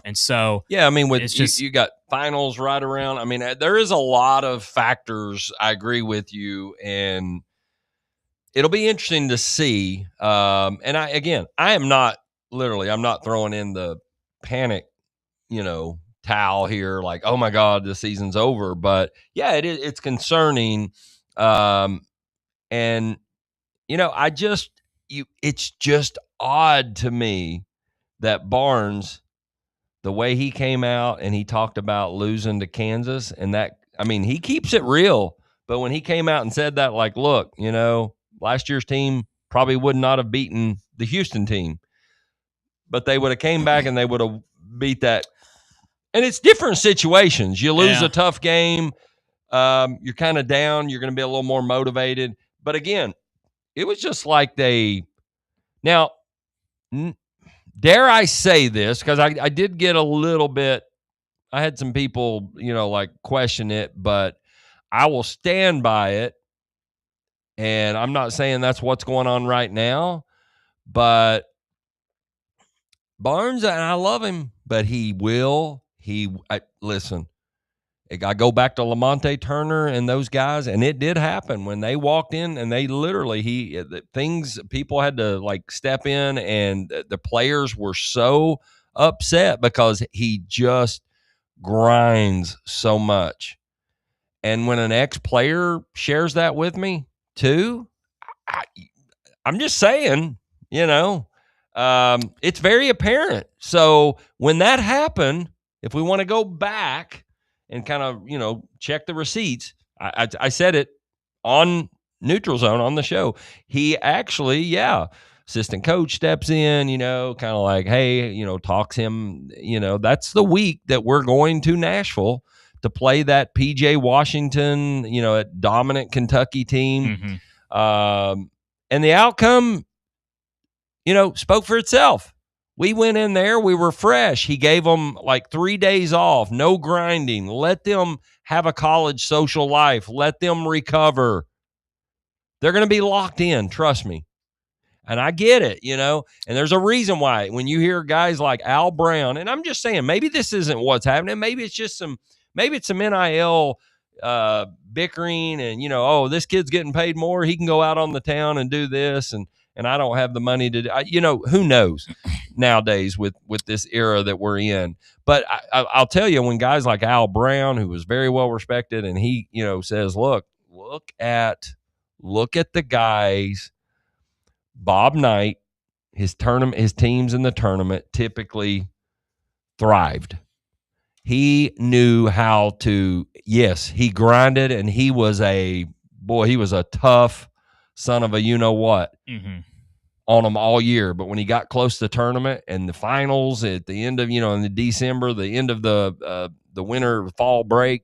And so yeah, I mean, with it's just you got finals right around. I mean, there is a lot of factors. I agree with you, and it'll be interesting to see. And I'm not throwing in the panic, towel here, like, oh my God, the season's over. But yeah, it's concerning. And it's just odd to me that Barnes, the way he came out and he talked about losing to Kansas, and that, I mean, he keeps it real. But when he came out and said that, like, look, last year's team probably would not have beaten the Houston team, but they would have came back and they would have beat that. And it's different situations. You lose a tough game, you're kind of down, you're going to be a little more motivated. But again, it was just like now, dare I say this, because I did get a little bit, I had some people, question it, but I will stand by it. And I'm not saying that's what's going on right now, but Barnes, and I love him, but listen, I go back to Lamonte Turner and those guys, and it did happen when they walked in and they literally, people had to like step in, and the players were so upset because he just grinds so much. And when an ex-player shares that with me too, I'm just saying, it's very apparent. So when that happened, if we want to go back and kind of, check the receipts, I said it on Neutral Zone on the show. He actually, assistant coach steps in, kind of like, hey, talks him, that's the week that we're going to Nashville to play that PJ Washington, a dominant Kentucky team. And the outcome, spoke for itself. We went in there, we were fresh. He gave them like 3 days off, no grinding. Let them have a college social life. Let them recover. They're going to be locked in, trust me. And I get it, and there's a reason why when you hear guys like Al Brown, and I'm just saying, maybe this isn't what's happening. Maybe it's just some NIL bickering and, this kid's getting paid more. He can go out on the town and do this. And I don't have the money to, who knows nowadays with this era that we're in. But I'll tell you, when guys like Al Brown, who was very well respected, and he, says, look at the guys, Bob Knight, his teams in the tournament typically thrived. He knew how to, yes, he grinded, and he was a tough son of a you-know-what on them all year. But when he got close to the tournament and the finals at the end of, in the December, the end of the winter break,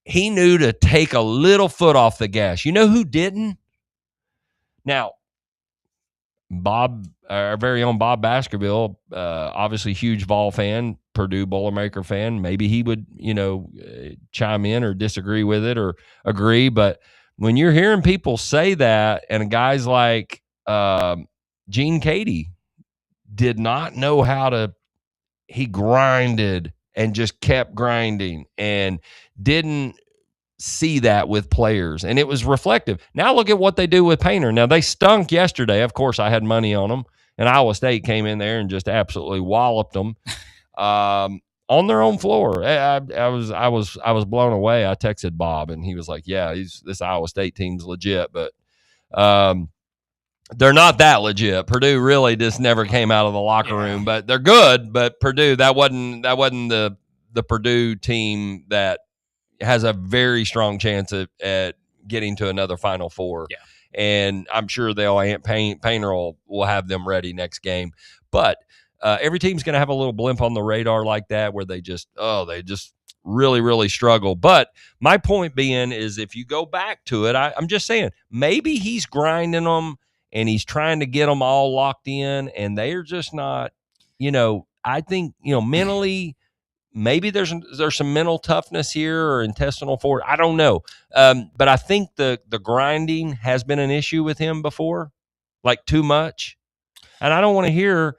he knew to take a little foot off the gas. You know who didn't? Now, Bob, our very own Bob Baskerville, obviously huge Vol fan, Purdue Boilermaker fan. Maybe he would, chime in or disagree with it or agree. But when you're hearing people say that, and guys like Gene Cady did not know he grinded and just kept grinding and didn't see that with players, and it was reflective. Now look at what they do with Painter. Now they stunk yesterday. Of course, I had money on them, and Iowa State came in there and just absolutely walloped them on their own floor. I was blown away. I texted Bob, and he was like, "Yeah, this Iowa State team's legit, but they're not that legit. Purdue really just never came out of the locker room, but they're good. But Purdue, that wasn't the Purdue team that has a very strong chance at getting to another Final Four. Yeah. And I'm sure Painter will have them ready next game. But every team's going to have a little blimp on the radar like that where they just really, really struggle. But my point being is if you go back to it, I'm just saying maybe he's grinding them and he's trying to get them all locked in, and they're just not, I think, mentally – maybe there's some mental toughness here or intestinal forward. I don't know. But I think the grinding has been an issue with him before, like too much. And I don't want to hear,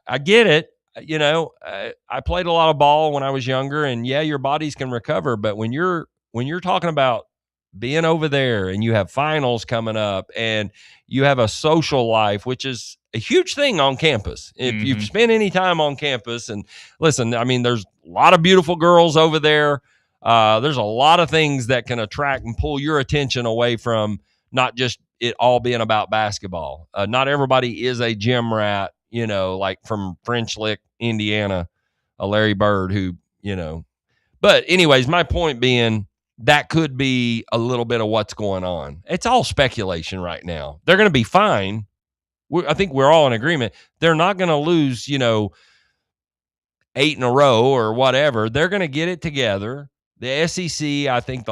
I get it. I played a lot of ball when I was younger, and yeah, your bodies can recover. But when you're talking about being over there and you have finals coming up and you have a social life, which is a huge thing on campus. If you've spent any time on campus, and listen, I mean, there's a lot of beautiful girls over there. There's a lot of things that can attract and pull your attention away from not just it all being about basketball. Not everybody is a gym rat, like from French Lick, Indiana, a Larry Bird who, But anyways, my point being, that could be a little bit of what's going on. It's all speculation right now. They're going to be fine. I think we're all in agreement. They're not going to lose, 8 in a row or whatever. They're going to get it together. The SEC, I think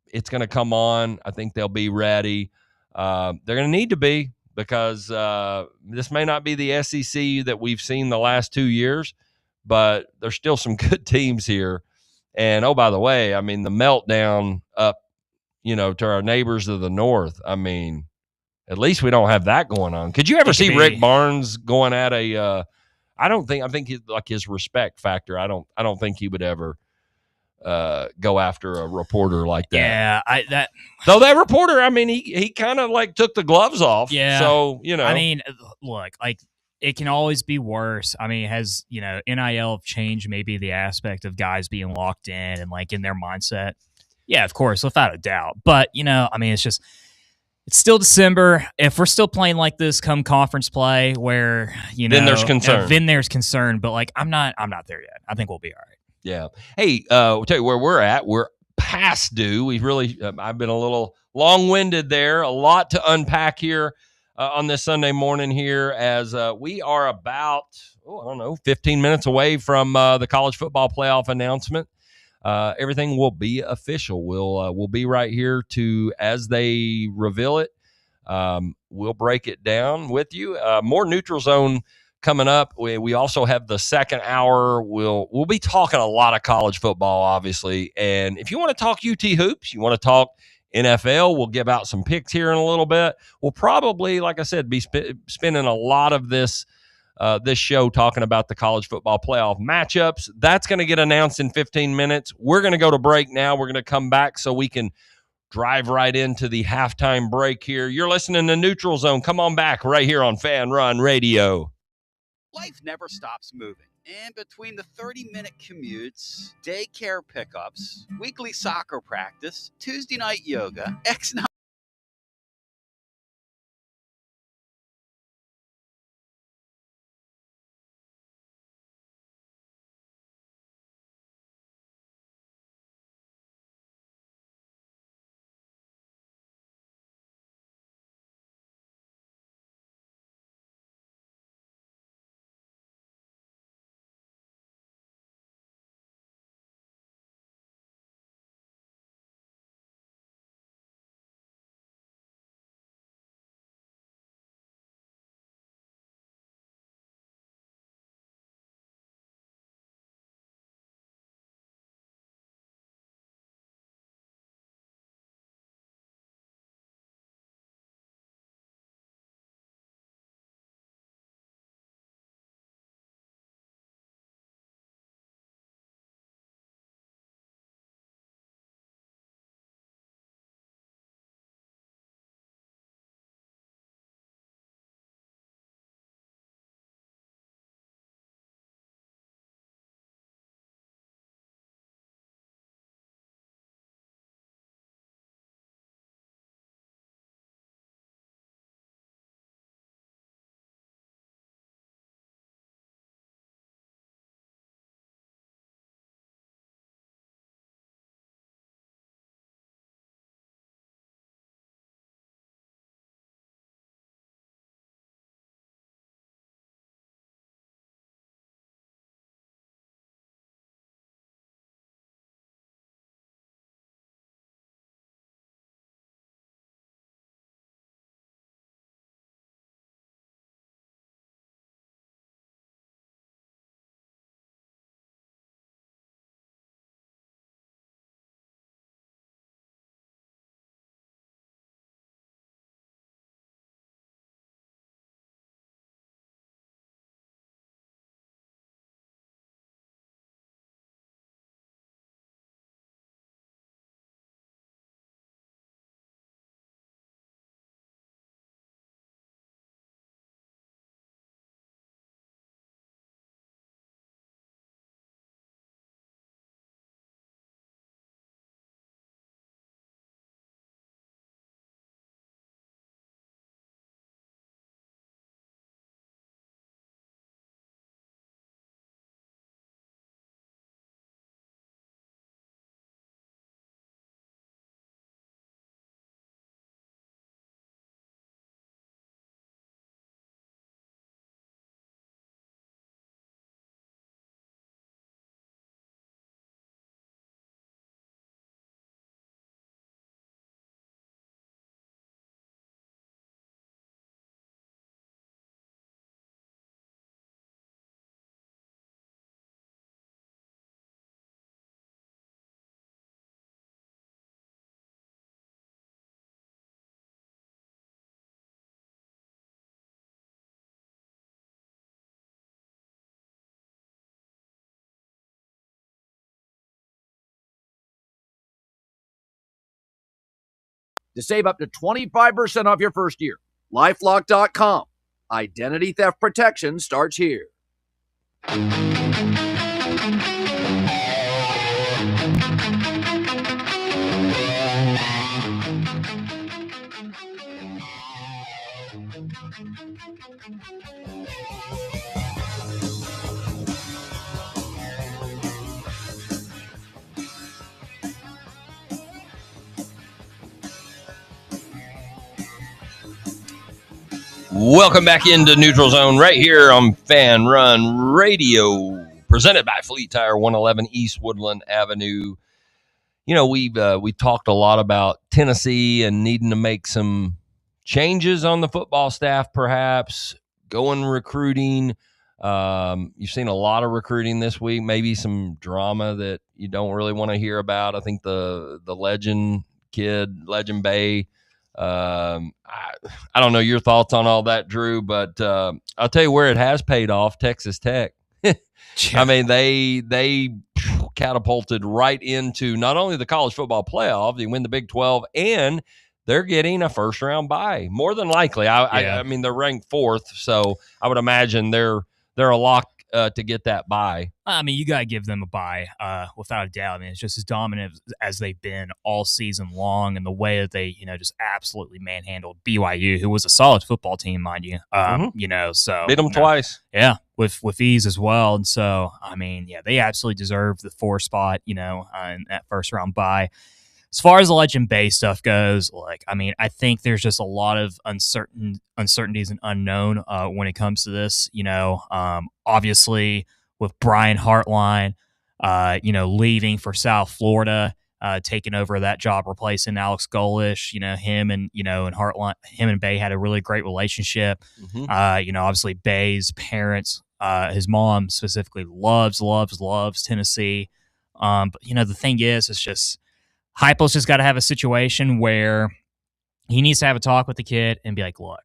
it's going to come on. I think they'll be ready. They're going to need to be because this may not be the SEC that we've seen the last 2 years, but there's still some good teams here. And, oh, by the way, I mean, the meltdown up, to our neighbors to the north, I mean, at least we don't have that going on. Could you ever see Rick Barnes going at I think his respect factor, I don't think he would ever go after a reporter like that. Yeah, though that reporter, I mean, he kind of like took the gloves off. Yeah. So, I mean, look, like it can always be worse. I mean, has, NIL changed maybe the aspect of guys being locked in and like in their mindset? Yeah, of course, without a doubt. But, I mean, it's still December. If we're still playing like this come conference play where, then there's concern. Then there's concern. But like, I'm not there yet. I think we'll be all right. Yeah. Hey, I'll tell you where we're at. We're past due. We really, I've been a little long-winded there. A lot to unpack here on this Sunday morning here as we are about, 15 minutes away from the college football playoff announcement. Everything will be official. We'll be right here as they reveal it. We'll break it down with you. More Neutral Zone coming up. We also have the second hour. We'll be talking a lot of college football, obviously. And if you want to talk UT hoops, you want to talk NFL, we'll give out some picks here in a little bit. We'll probably, like I said, be spending a lot of this show talking about the college football playoff matchups. That's going to get announced in 15 minutes. We're going to go to break now. We're going to come back so we can drive right into the halftime break here. You're listening to Neutral Zone. Come on back right here on Fanrun Radio. Life never stops moving. And between the 30-minute commutes, daycare pickups, weekly soccer practice, Tuesday night yoga, X9 to save up to 25% off your first year. LifeLock.com. Identity theft protection starts here. Welcome back into Neutral Zone right here on Fanrun Radio, presented by Fleet Tire, 111 East Woodland Avenue. You know, we talked a lot about Tennessee and needing to make some changes on the football staff, perhaps going recruiting. You've seen a lot of recruiting this week, maybe some drama that you don't really want to hear about. I think the Legend kid, Legend Bay. I don't know your thoughts on all that, Drew, but I'll tell you where it has paid off. Texas Tech. I mean, they catapulted right into not only the college football playoff, they win the Big 12, and they're getting a first round bye. More than likely. I mean, they're ranked 4th, so I would imagine they're a lock to get that bye. I mean, you got to give them a bye, without a doubt. I mean, it's just as dominant as they've been all season long, and the way that they, just absolutely manhandled BYU, who was a solid football team, mind you. So beat them twice. Yeah, with ease as well. And so, I mean, yeah, they absolutely deserve the 4 spot, in that first round bye. As far as the Legend Bay stuff goes, I think there's just a lot of uncertainties and unknown when it comes to this. Obviously with Brian Hartline, leaving for South Florida, taking over that job, replacing Alex Golish. Him and Hartline, him and Bay had a really great relationship. Obviously Bay's parents, his mom specifically loves Tennessee. But the thing is, it's just Heupel's just got to have a situation where he needs to have a talk with the kid and be like, look,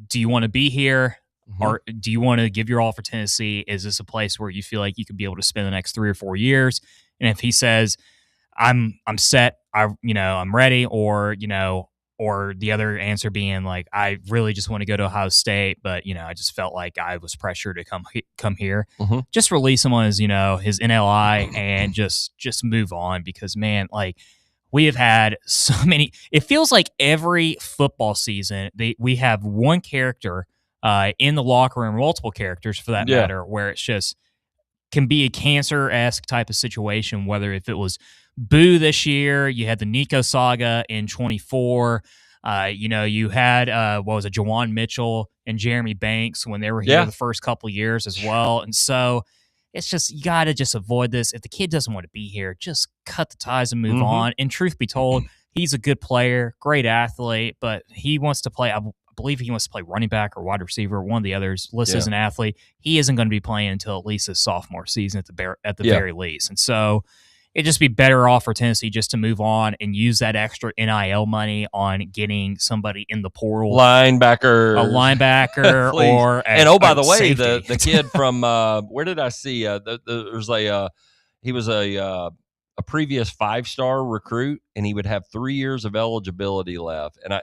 do you want to be here? Or do you want to give your all for Tennessee? Is this a place where you feel like you could be able to spend the next 3 or 4 years? And if he says, I'm set, I'm ready, or the other answer being I really just want to go to Ohio State, but I just felt like I was pressured to come here. Just release him on his his NLI and just move on, because man, we have had so many. It feels like every football season we have one character in the locker room, multiple characters for that matter, where it's just can be a cancer-esque type of situation. Whether if it was Boo this year, you had the Nico saga in 24. You had Jawan Mitchell and Jeremy Banks when they were here the first couple of years as well. And so it's just, you got to just avoid this. If the kid doesn't want to be here, just cut the ties and move on. And truth be told, he's a good player, great athlete, but he wants to play. I believe he wants to play running back or wide receiver, one of the others. Listed as an athlete. He isn't going to be playing until at least his sophomore season at the very least. And so it'd just be better off for Tennessee just to move on and use that extra NIL money on getting somebody in the portal, a linebacker, or by the way, the kid from where did I see? There's he was a previous 5-star recruit, and he would have 3 years of eligibility left, and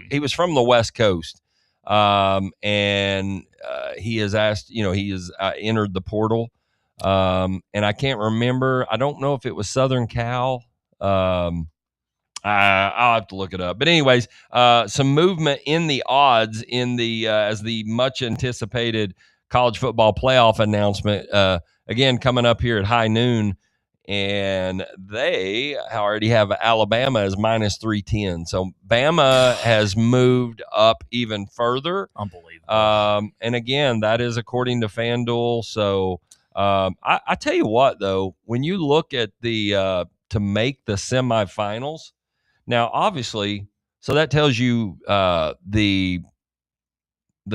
he was from the West Coast, and he has asked, he has entered the portal. And I can't remember. I don't know if it was Southern Cal. I'll have to look it up. But anyways, some movement in the odds in the as the much anticipated college football playoff announcement again coming up here at high noon, and they already have Alabama as minus 310. So Bama has moved up even further. Unbelievable. And again, that is according to FanDuel. So. I tell you what, though, when you look at the to make the semifinals, now obviously, so that tells you the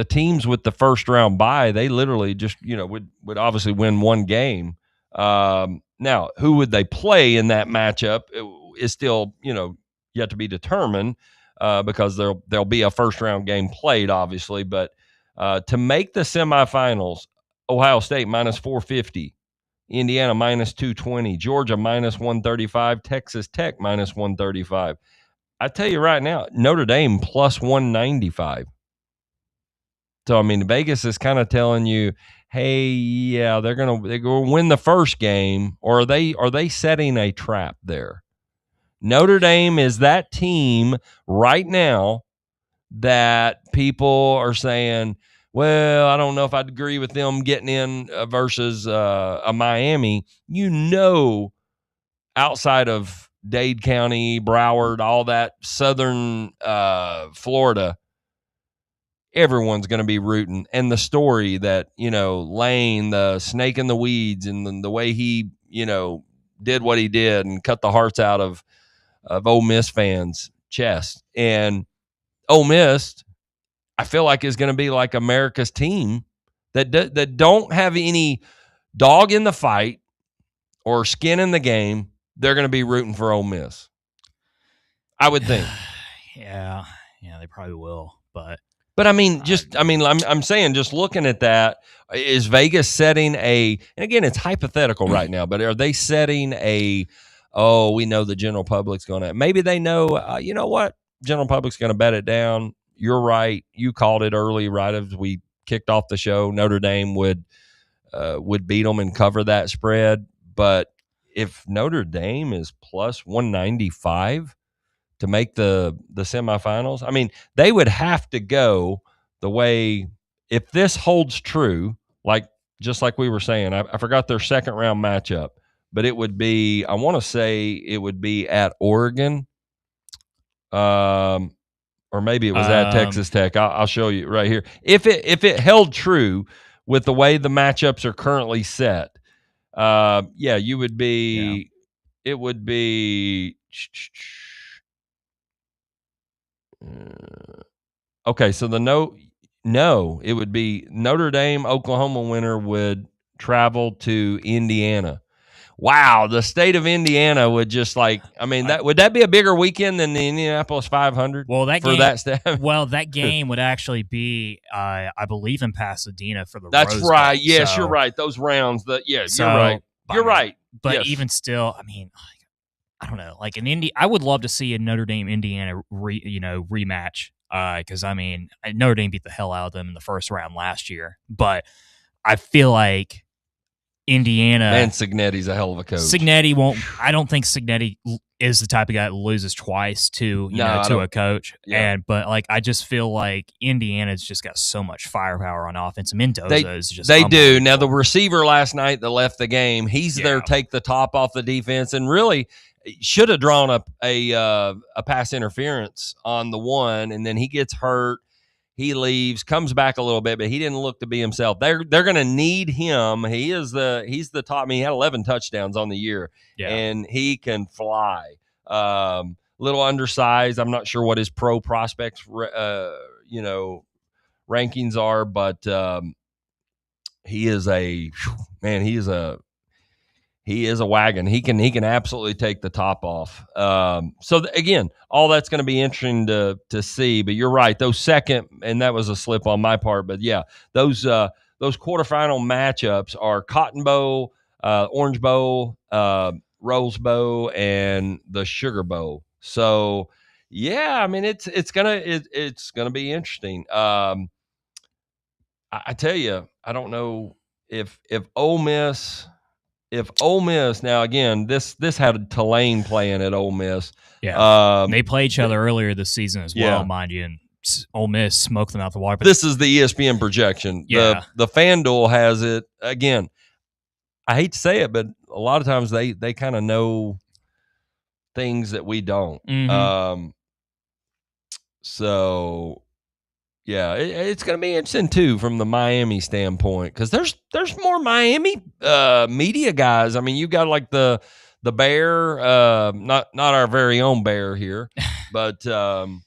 teams with the first round bye, they literally just would obviously win one game. Now, who would they play in that matchup is still yet to be determined because there'll be a first round game played, obviously, but to make the semifinals. Ohio State minus 450, Indiana minus 220, Georgia minus 135, Texas Tech minus 135. I tell you right now, Notre Dame plus 195. So I mean, Vegas is kind of telling you, hey, yeah, they're gonna win the first game, or are they setting a trap there? Notre Dame is that team right now that people are saying, well, I don't know if I'd agree with them getting in versus a Miami. Outside of Dade County, Broward, all that southern Florida, everyone's going to be rooting. And the story that, Lane, the snake in the weeds, and the way he, did what he did and cut the hearts out of Ole Miss fans' chest. And Ole Miss, I feel like, is going to be like America's team that don't have any dog in the fight or skin in the game. They're going to be rooting for Ole Miss, I would think. Yeah, they probably will. But I mean, I'm saying, just looking at that, is Vegas setting and again, it's hypothetical right now, but are they setting we know the general public's going to, maybe they know, you know what, general public's going to bet it down. You're right. You called it early, right as we kicked off the show. Notre Dame would beat them and cover that spread. But if Notre Dame is plus 195 to make the semifinals, I mean, they would have to go the way, if this holds true, just like we were saying, I forgot their second round matchup, but it would be, I want to say it would be at Oregon, or maybe it was at Texas Tech. I'll show you right here. If it held true with the way the matchups are currently set, you would be. Yeah. It would be. Okay, so it would be Notre Dame, Oklahoma winner would travel to Indiana. Wow, the state of Indiana would just would that be a bigger weekend than the Indianapolis 500? Well, that game would actually be, I believe, in Pasadena for the That's Rose right. Bowl. Yes, you're right. Those rounds. You're right. You're right. But yes. Even still, I mean, I don't know. Like I would love to see a Notre Dame Indiana rematch. Because I mean, Notre Dame beat the hell out of them in the first round last year, but I feel like Indiana and Cignetti's a hell of a coach. Cignetti won't. I don't think Cignetti is the type of guy that loses twice to a coach. Yeah. But I just feel like Indiana's just got so much firepower on offense. Mendoza is just they do. Now the receiver last night that left the game, he's there to take the top off the defense, and really should have drawn up a pass interference on the one, and then he gets hurt. He leaves, comes back a little bit, but he didn't look to be himself. They're going to need him. He's the top. I mean, he had 11 touchdowns on the year, and he can fly. Little undersized. I'm not sure what his pro prospects, rankings are, but he is a man. He is a wagon. He can absolutely take the top off. Again, all that's going to be interesting to see. But you're right. Those second, and that was a slip on my part. But yeah, those quarterfinal matchups are Cotton Bowl, Orange Bowl, Rose Bowl, and the Sugar Bowl. So yeah, I mean it's gonna be interesting. I tell you, I don't know if Ole Miss. If Ole Miss, now again, this had Tulane playing at Ole Miss. Yeah, they play each other earlier this season as well, mind you, and Ole Miss smoked them out the water. But this is the ESPN projection. Yeah. The FanDuel has it. Again, I hate to say it, but a lot of times they kind of know things that we don't. Mm-hmm. So yeah, it's going to be interesting too from the Miami standpoint, because there's more Miami media guys. I mean, you got like the Bear, not our very own Bear here, but Chris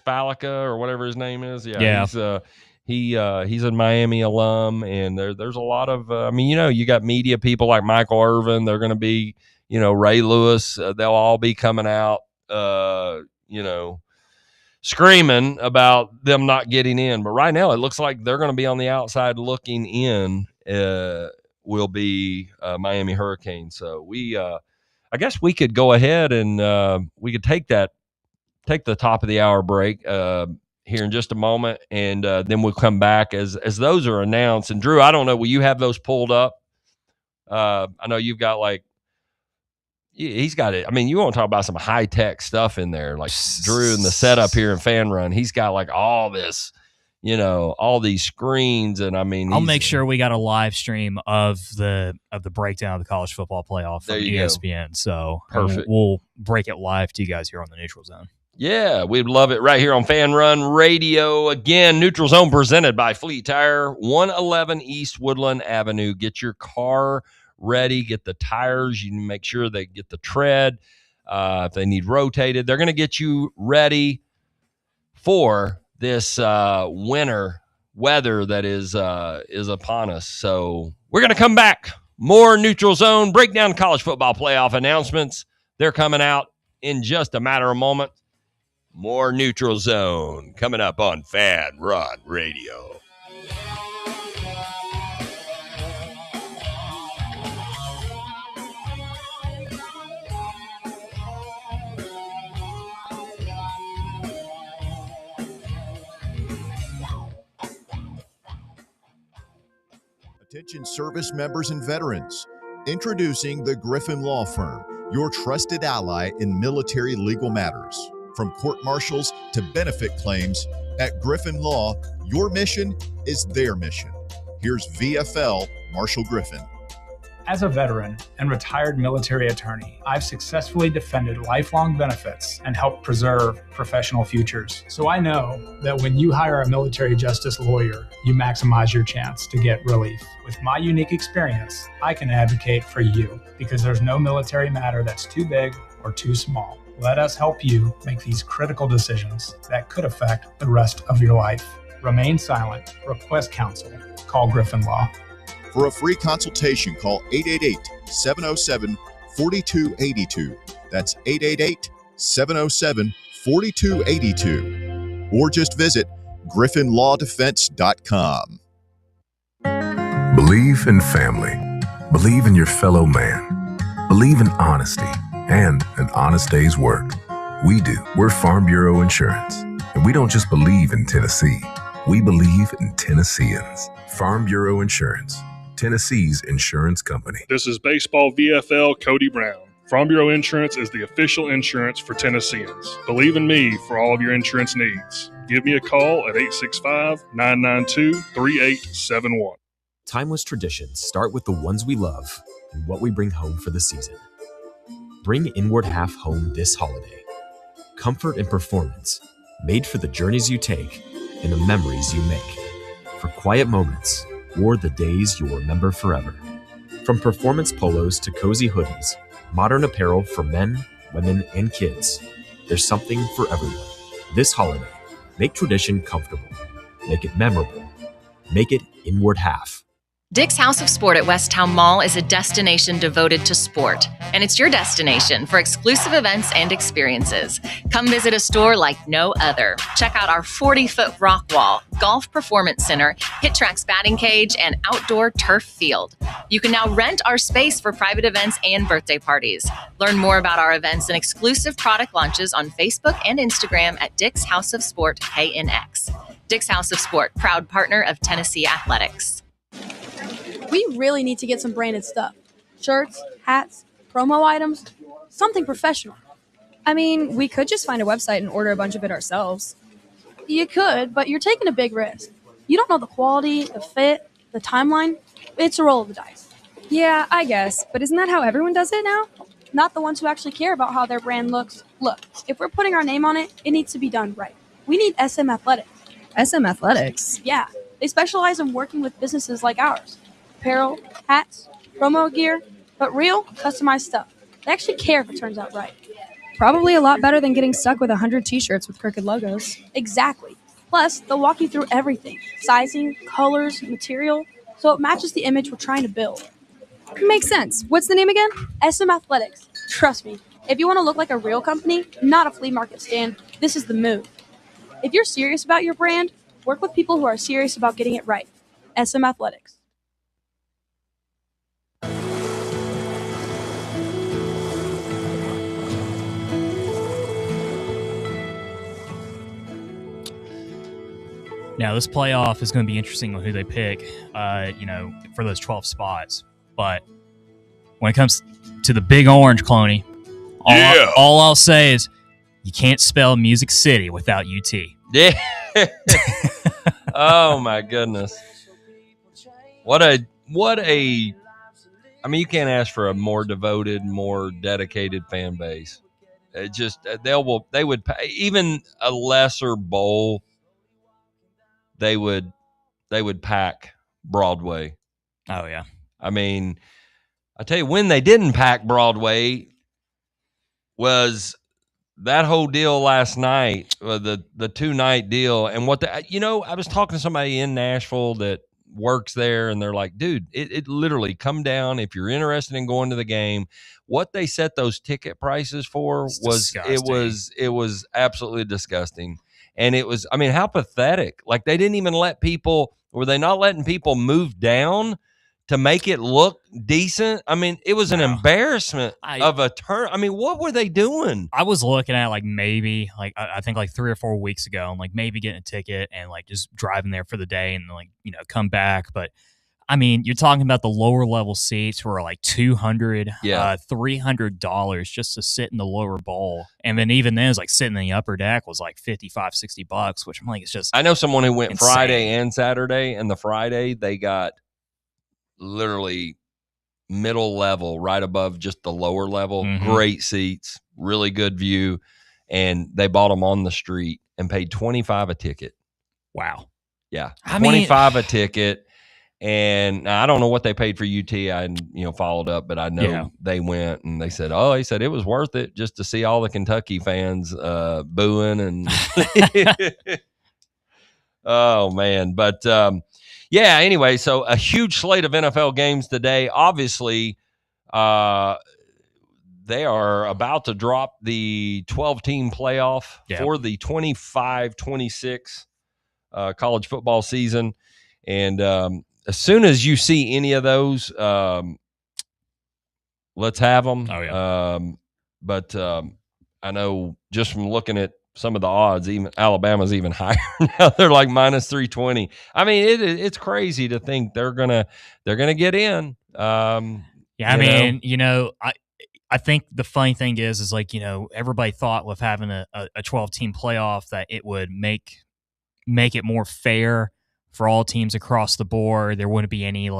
Fallica or whatever his name is. Yeah. He's a Miami alum, and there's a lot of you got media people like Michael Irvin. They're going to be Ray Lewis. They'll all be coming out. Screaming about them not getting in. But right now, it looks like they're going to be on the outside looking in, will be Miami Hurricanes. So I guess we could go ahead and we could take the top of the hour break here in just a moment, and then we'll come back as those are announced. And Drew, I don't know, will you have those pulled up? I know you've got he's got it. I mean, you want to talk about some high tech stuff in there, like Drew and the setup here in Fanrun. He's got like all this, all these screens, and I mean, I'll make sure we got a live stream of the breakdown of the college football playoff from ESPN. Go. So perfect. We'll break it live to you guys here on the Neutral Zone. Yeah, we'd love it right here on Fanrun Radio. Again, Neutral Zone presented by Fleet Tire, 111 East Woodland Avenue. Get your car ready, get the tires. You make sure they get the tread. If they need rotated, they're going to get you ready for this winter weather that is upon us. So we're going to come back. More Neutral Zone, breakdown college football playoff announcements. They're coming out in just a matter of moments. More Neutral Zone coming up on Fanrun Radio. Attention service members and veterans. Introducing the Griffin Law Firm, your trusted ally in military legal matters. From court-martials to benefit claims, at Griffin Law, your mission is their mission. Here's VFL Marshall Griffin. As a veteran and retired military attorney, I've successfully defended lifelong benefits and helped preserve professional futures. So I know that when you hire a military justice lawyer, you maximize your chance to get relief. With my unique experience, I can advocate for you because there's no military matter that's too big or too small. Let us help you make these critical decisions that could affect the rest of your life. Remain silent. Request counsel. Call Griffin Law. For a free consultation, call 888-707-4282. That's 888-707-4282. Or just visit griffinlawdefense.com. Believe in family. Believe in your fellow man. Believe in honesty and an honest day's work. We do. We're Farm Bureau Insurance. And we don't just believe in Tennessee. We believe in Tennesseans. Farm Bureau Insurance. Tennessee's insurance company. This is Baseball VFL Cody Brown. Farm Bureau Insurance is the official insurance for Tennesseans. Believe in me for all of your insurance needs. Give me a call at 865-992-3871. Timeless traditions start with the ones we love and what we bring home for the season. Bring Inward Half home this holiday. Comfort and performance, made for the journeys you take and the memories you make. For quiet moments or the days you'll remember forever. From performance polos to cozy hoodies, modern apparel for men, women, and kids, there's something for everyone. This holiday, make tradition comfortable. Make it memorable. Make it Inward Half. Dick's House of Sport at Westtown Mall is a destination devoted to sport, and it's your destination for exclusive events and experiences. Come visit a store like no other. Check out our 40-foot rock wall, golf performance center, Hit Track's batting cage, and outdoor turf field. You can now rent our space for private events and birthday parties. Learn more about our events and exclusive product launches on Facebook and Instagram at Dick's House of Sport KNX. Dick's House of Sport, proud partner of Tennessee Athletics. We really need to get some branded stuff. Shirts, hats, promo items, something professional. I mean, we could just find a website and order a bunch of it ourselves. You could, but you're taking a big risk. You don't know the quality, the fit, the timeline. It's a roll of the dice. Yeah, I guess. But isn't that how everyone does it now? Not the ones who actually care about how their brand looks. Look, if we're putting our name on it, it needs to be done right. We need SM Athletics. SM Athletics? Yeah, they specialize in working with businesses like ours. Apparel, hats, promo gear, but real, customized stuff. They actually care if it turns out right. Probably a lot better than getting stuck with 100 t-shirts with crooked logos. Exactly. Plus, they'll walk you through everything. Sizing, colors, material, so it matches the image we're trying to build. Makes sense. What's the name again? SM Athletics. Trust me, if you want to look like a real company, not a flea market stand, this is the move. If you're serious about your brand, work with people who are serious about getting it right. SM Athletics. Now, this playoff is going to be interesting on who they pick, for those 12 spots. But when it comes to the Big Orange, Cloney, all I'll say is you can't spell Music City without UT. Yeah. Oh my goodness. What a I mean, you can't ask for a more devoted, more dedicated fan base. It just they would pay, even a lesser bowl, they would pack Broadway. Oh yeah. I mean, I tell you, when they didn't pack Broadway was that whole deal last night, the 2-night deal. And I was talking to somebody in Nashville that works there, and they're like, dude, it literally come down, if you're interested in going to the game, what they set those ticket prices for it was absolutely disgusting. And it was, I mean, how pathetic. Like, they didn't even were they not letting people move down to make it look decent? I mean, it was an embarrassment of a turn. I mean, what were they doing? I was looking at I think 3 or 4 weeks ago, and maybe getting a ticket and just driving there for the day and come back. But I mean, you're talking about the lower level seats were $200, $300 just to sit in the lower bowl. And then even then, it's sitting in the upper deck was $55-$60, which I'm like, it's just. I know someone who went insane. Friday and Saturday, and the Friday they got literally middle level, right above just the lower level. Mm-hmm. Great seats, really good view, and they bought them on the street and paid $25 a ticket. Wow. Yeah, $25 a ticket. And I don't know what they paid for UT. I followed up, but I know they went, and they said, it was worth it just to see all the Kentucky fans booing and oh man. But anyway, so a huge slate of NFL games today. Obviously, they are about to drop the 12-team playoff for the 25-26 college football season. And as soon as you see any of those, let's have them. Oh, yeah. But I know just from looking at some of the odds, even Alabama's even higher now. They're like minus 320. I mean, it's crazy to think they're gonna get in. I think the funny thing is everybody thought with having a 12-team playoff that it would make it more fair for all teams across the board. There wouldn't be any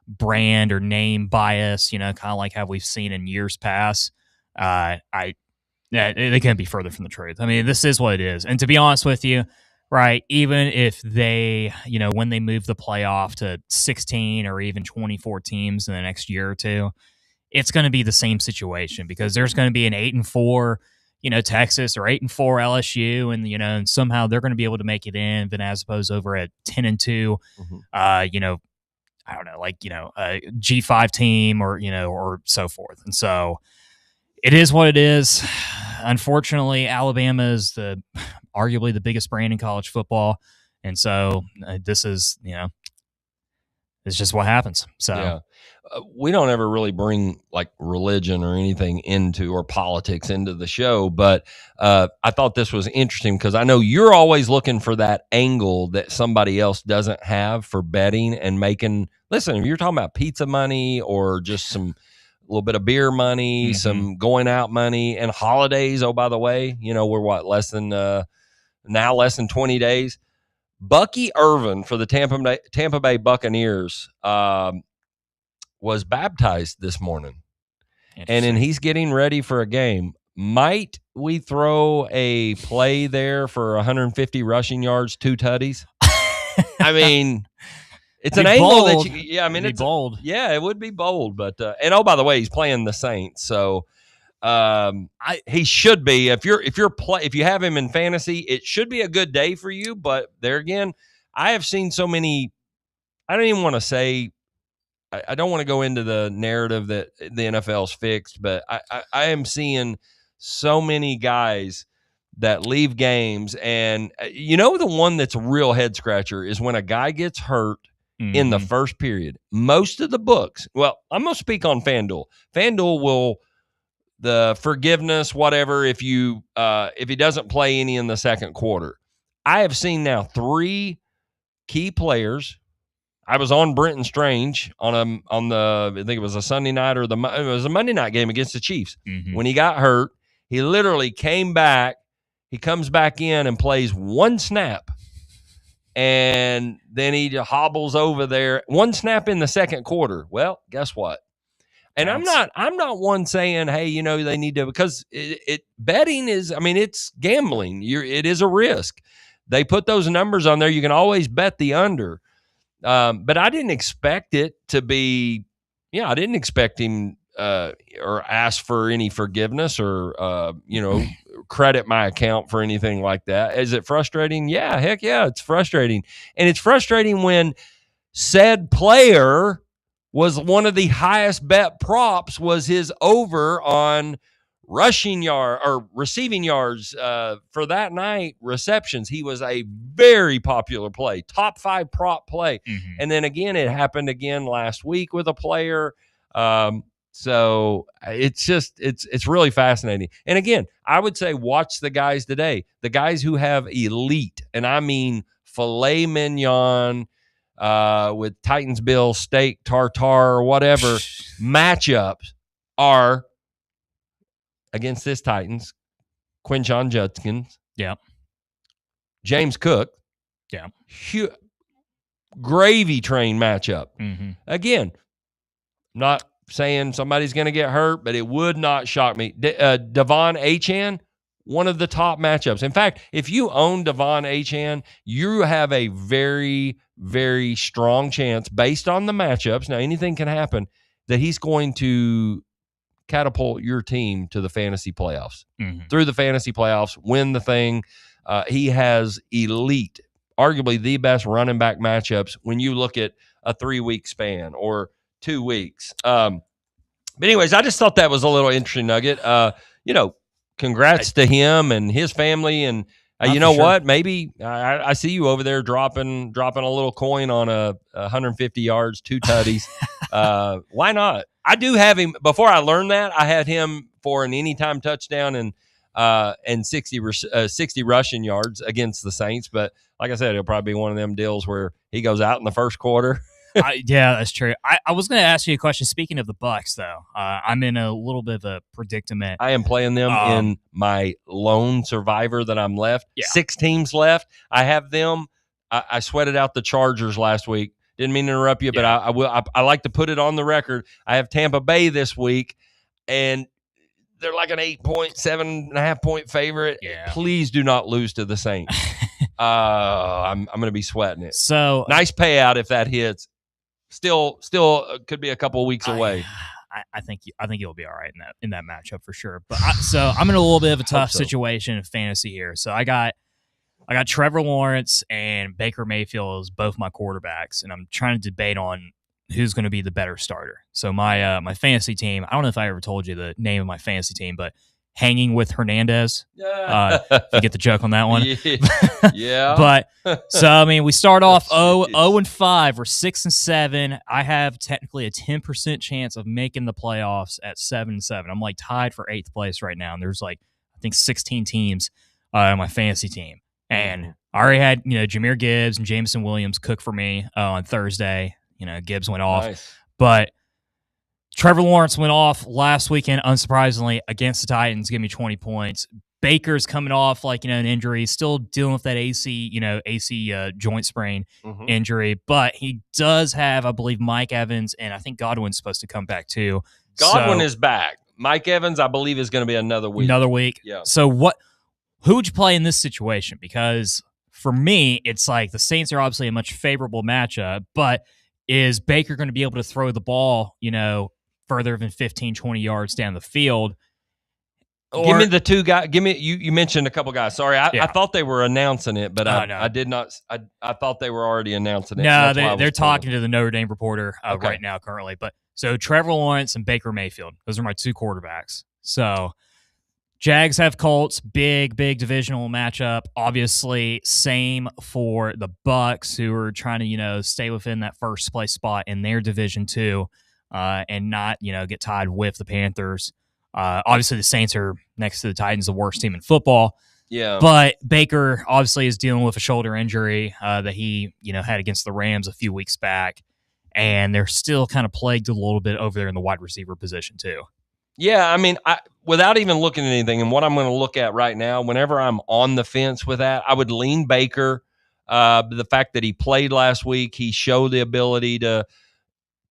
brand or name bias, kind of like how we've seen in years past. They can't be further from the truth. I mean, this is what it is. And to be honest with you, right, even if they, when they move the playoff to 16 or even 24 teams in the next year or two, it's going to be the same situation because there's going to be an 8-4, Texas or 8-4 LSU, and and somehow they're going to be able to make it in, then as opposed over at 10-2, I don't know, a G5 team or so forth. And so it is what it is. Unfortunately, Alabama is arguably the biggest brand in college football, and so this is it's just what happens. So we don't ever really bring religion or anything or politics into the show, but I thought this was interesting because I know you're always looking for that angle that somebody else doesn't have for betting and making. Listen, if you're talking about pizza money or just a little bit of beer money, some going out money, and holidays. Oh, by the way, we're less than 20 days. Bucky Irvin for the Tampa Bay Buccaneers was baptized this morning, and then he's getting ready for a game. Might we throw a play there for 150 rushing yards, 2 tutties? I mean, it's an angle that it's bold. Yeah, it would be bold. But and by the way, he's playing the Saints, so he should be. If you have him in fantasy, it should be a good day for you. But there again, I have seen so many. I don't even want to say. I don't want to go into the narrative that the NFL's fixed, but I am seeing so many guys that leave games, and the one that's a real head scratcher is when a guy gets hurt in the first period. Most of the books, well, I'm going to speak on FanDuel. FanDuel will the forgiveness, whatever, if he doesn't play any in the second quarter. I have seen now 3 key players. I was on Brenton Strange on the I think it was a Sunday night or it was a Monday night game against the Chiefs. Mm-hmm. When he got hurt, he literally came back. He comes back in and plays 1 snap. And then he hobbles over there. 1 snap in the second quarter. Well, guess what? And I'm not one saying, hey, you know, they need to, because betting is, I mean, it's gambling. It is a risk. They put those numbers on there. You can always bet the under. But I didn't expect it to be, I didn't expect him or ask for any forgiveness or, credit my account for anything like that. Is it frustrating? Yeah, heck yeah, it's frustrating. And it's frustrating when said player was one of the highest bet props was his over on rushing yard or receiving yards for that night, receptions. He was a very popular play, top 5 prop play. Mm-hmm. And then again, it happened again last week with a player. So it's just, it's really fascinating. And again, I would say watch the guys today, the guys who have elite, and I mean filet mignon with Titansville steak tartare or whatever matchups are against this Titans, Quinshon Judkins. Yeah. James Cook. Yeah. Gravy train matchup. Mm-hmm. Again, not saying somebody's going to get hurt, but it would not shock me. Devon Achane, one of the top matchups. In fact, if you own Devon Achane, you have a very, very strong chance based on the matchups. Now, anything can happen that he's going to catapult your team to the fantasy playoffs. Mm-hmm. Through the fantasy playoffs, win the thing. He has elite, arguably the best running back matchups when you look at a 3-week span or 2 weeks. But anyways, I just thought that was a little interesting nugget. Congrats to him and his family. And you know what? Maybe I see you over there dropping a little coin on a 150 yards, 2 tutties. Why not? I do have him. Before I learned that, I had him for an anytime touchdown and 60 rushing yards against the Saints. But like I said, it'll probably be one of them deals where he goes out in the first quarter. Yeah, that's true. I was going to ask you a question. Speaking of the Bucs, though, I'm in a little bit of a predicament. I am playing them in my lone survivor that I'm left. Yeah. 6 teams left. I have them. I sweated out the Chargers last week. Didn't mean to interrupt you, but I will. I like to put it on the record. I have Tampa Bay this week, and they're like an 7.5 point favorite. Yeah. Please do not lose to the Saints. I'm going to be sweating it. So nice payout if that hits. Still could be a couple of weeks away. I think you'll be all right in that matchup for sure. But so I'm in a little bit of a tough situation in fantasy here. So I got Trevor Lawrence and Baker Mayfield as both my quarterbacks, and I'm trying to debate on who's going to be the better starter. So my fantasy team, I don't know if I ever told you the name of my fantasy team, but Hanging with Hernandez. You get the joke on that one. Yeah. But so I mean, we start off 0-5. We're 6-7. I have technically a 10% chance of making the playoffs at 7-7. I'm like tied for 8th place right now, and there's like I think 16 teams on my fantasy team. And I already had Jahmyr Gibbs and Jameson Williams cook for me on Thursday. Gibbs went off, nice. But Trevor Lawrence went off last weekend, unsurprisingly, against the Titans, give me 20 points. Baker's coming off an injury, still dealing with that AC joint sprain injury, but he does have, I believe, Mike Evans, and I think Godwin's supposed to come back too. Godwin is back. Mike Evans, I believe, is going to be another week. Yeah. So who would you play in this situation? Because for me, it's like the Saints are obviously a much favorable matchup, but is Baker going to be able to throw the ball, further than 15, 20 yards down the field? Give me the 2 guys. Give me you mentioned a couple guys. Sorry, I thought they were announcing it, but no. I did not. I thought they were already announcing it. No, they're talking to the Notre Dame reporter right now currently. But so Trevor Lawrence and Baker Mayfield, those are my 2 quarterbacks. So Jags have Colts, big divisional matchup. Obviously, same for the Bucs, who are trying to stay within that first place spot in their division too, and not get tied with the Panthers. Obviously, the Saints are next to the Titans, the worst team in football. Yeah. But Baker obviously is dealing with a shoulder injury that he, had against the Rams a few weeks back. And they're still kind of plagued a little bit over there in the wide receiver position too. Yeah, I mean, without even looking at anything, and what I'm going to look at right now, whenever I'm on the fence with that, I would lean Baker. The fact that he played last week, he showed the ability to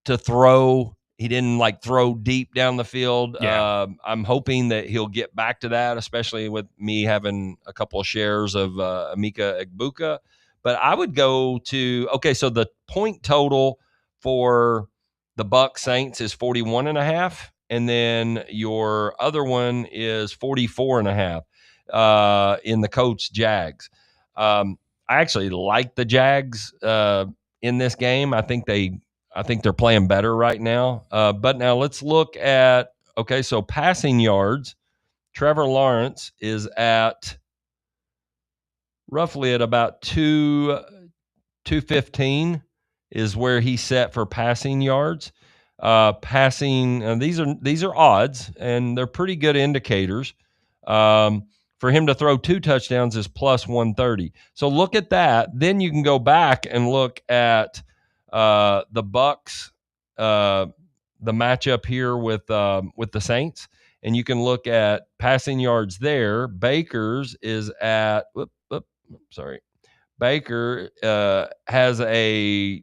throw. He didn't throw deep down the field. Yeah. I'm hoping that he'll get back to that, especially with me having a couple of shares of Emeka Egbuka. But I would go to, so the point total for the Bucs Saints is 41.5. And then your other one is 44.5 in the Colts Jags. I actually like the Jags in this game. I think they're playing better right now. But now let's look at so passing yards. Trevor Lawrence is at roughly at about 215 is where he's set for passing yards. Passing, these are odds, and they're pretty good indicators. For him to throw 2 touchdowns is plus 130. So look at that. Then you can go back and look at the Bucs, the matchup here with the Saints, and you can look at passing yards there. Baker's is at Baker has a